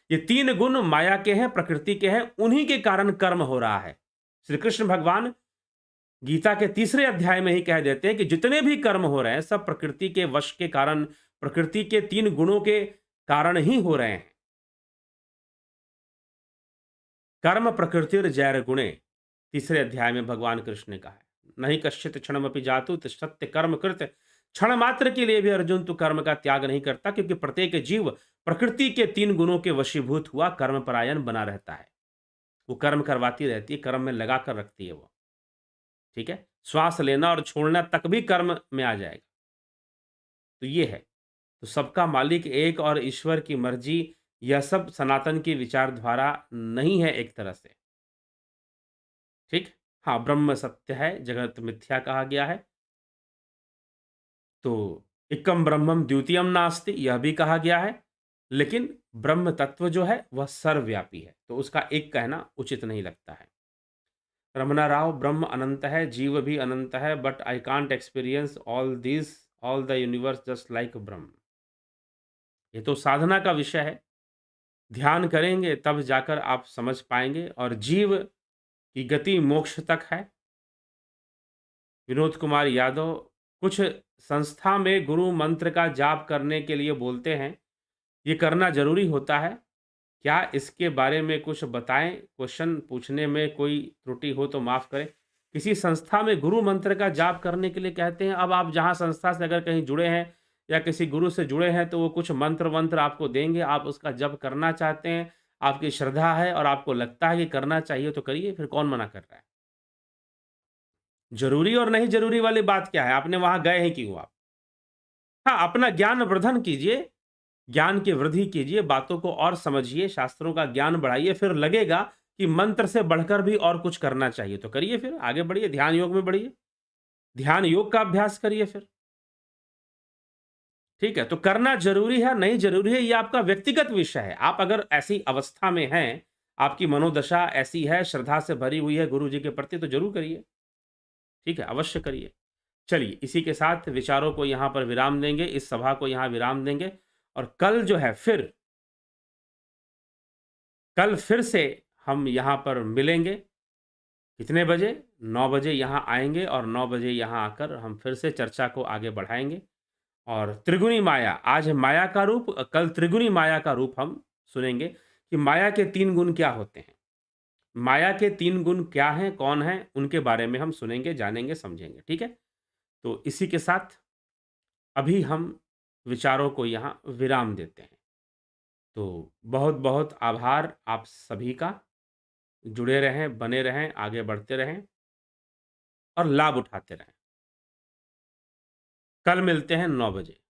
ये तीन गुण माया के हैं, प्रकृति के हैं, उन्हीं के कारण कर्म हो रहा है। श्री कृष्ण भगवान गीता के तीसरे अध्याय में ही कह देते हैं कि जितने भी कर्म हो रहे हैं, सब प्रकृति के वश के कारण, प्रकृति के तीन गुणों के कारण ही हो रहे हैं। कर्म प्रकृतिर जैर गुणे, तीसरे अध्याय में भगवान कृष्ण ने कहा है। नहीं कश्चित क्षणमपि जातु सत्य कर्म कृत। क्षण मात्र के लिए भी अर्जुन तू कर्म का त्याग नहीं करता, क्योंकि प्रत्येक जीव प्रकृति के तीन गुणों के वशीभूत हुआ कर्म परायण बना रहता है। वो कर्म करवाती रहती है, कर्म में लगा कर रखती है वो। ठीक है, श्वास लेना और छोड़ना तक भी कर्म में आ जाएगा। तो ये है, तो सबका मालिक एक और ईश्वर की मर्जी, यह सब सनातन की विचारधारा नहीं है एक तरह से। ठीक, हाँ, ब्रह्म सत्य है, जगत मिथ्या कहा गया है। तो एकम ब्रह्मम द्वितीयम नास्ति, यह भी कहा गया है, लेकिन ब्रह्म तत्व जो है वह सर्वव्यापी है, तो उसका एक कहना उचित नहीं लगता है। रमना राव, ब्रह्म अनंत है, जीव भी अनंत है, but I can't experience all this, all the universe just like ब्रह्म। ये तो साधना का विषय है, ध्यान करेंगे तब जाकर आप समझ पाएंगे। और जीव की गति मोक्ष तक है। विनोद कुमार यादव, कुछ संस्था में गुरु मंत्र का जाप करने के लिए बोलते हैं, ये करना जरूरी होता है क्या? इसके बारे में कुछ बताएं। क्वेश्चन पूछने में कोई त्रुटि हो तो माफ करें। किसी संस्था में गुरु मंत्र का जाप करने के लिए कहते हैं। अब आप जहां संस्था से अगर कहीं जुड़े हैं या किसी गुरु से जुड़े हैं, तो वो कुछ मंत्र वंत्र आपको देंगे, आप उसका जप करना चाहते हैं, आपकी श्रद्धा है और आपको लगता है कि करना चाहिए तो करिए, फिर कौन मना कर रहा है? जरूरी और नहीं जरूरी वाली बात क्या है? आपने वहां गए हैं क्यों आप? हाँ, अपना ज्ञान वर्धन कीजिए, ज्ञान की वृद्धि कीजिए, बातों को और समझिए, शास्त्रों का ज्ञान बढ़ाइए, फिर लगेगा कि मंत्र से बढ़कर भी और कुछ करना चाहिए तो करिए, फिर आगे बढ़िए, ध्यान योग में बढ़िए, ध्यान योग का अभ्यास करिए फिर। ठीक है, तो करना जरूरी है नहीं जरूरी है, ये आपका व्यक्तिगत विषय है। आप अगर ऐसी अवस्था में हैं, आपकी मनोदशा ऐसी है, श्रद्धा से भरी हुई है गुरु जी के प्रति, तो जरूर करिए। ठीक है, अवश्य करिए। चलिए, इसी के साथ विचारों को यहाँ पर विराम देंगे, इस सभा को यहाँ विराम देंगे, और कल जो है कल फिर से हम यहाँ पर मिलेंगे। कितने बजे? 9 बजे यहाँ आएंगे, और 9 बजे यहाँ आकर हम फिर से चर्चा को आगे बढ़ाएंगे। और त्रिगुणी माया, आज है माया का रूप, कल त्रिगुणी माया का रूप हम सुनेंगे कि माया के 3 गुण क्या होते हैं। माया के 3 गुण क्या हैं, कौन हैं, उनके बारे में हम सुनेंगे, जानेंगे, समझेंगे। ठीक है, तो इसी के साथ अभी हम विचारों को यहाँ विराम देते हैं। तो बहुत-बहुत आभार आप सभी का। जुड़े रहें, बने रहें, आगे बढ़ते रहें और लाभ उठाते रहें। कल मिलते हैं 9 बजे।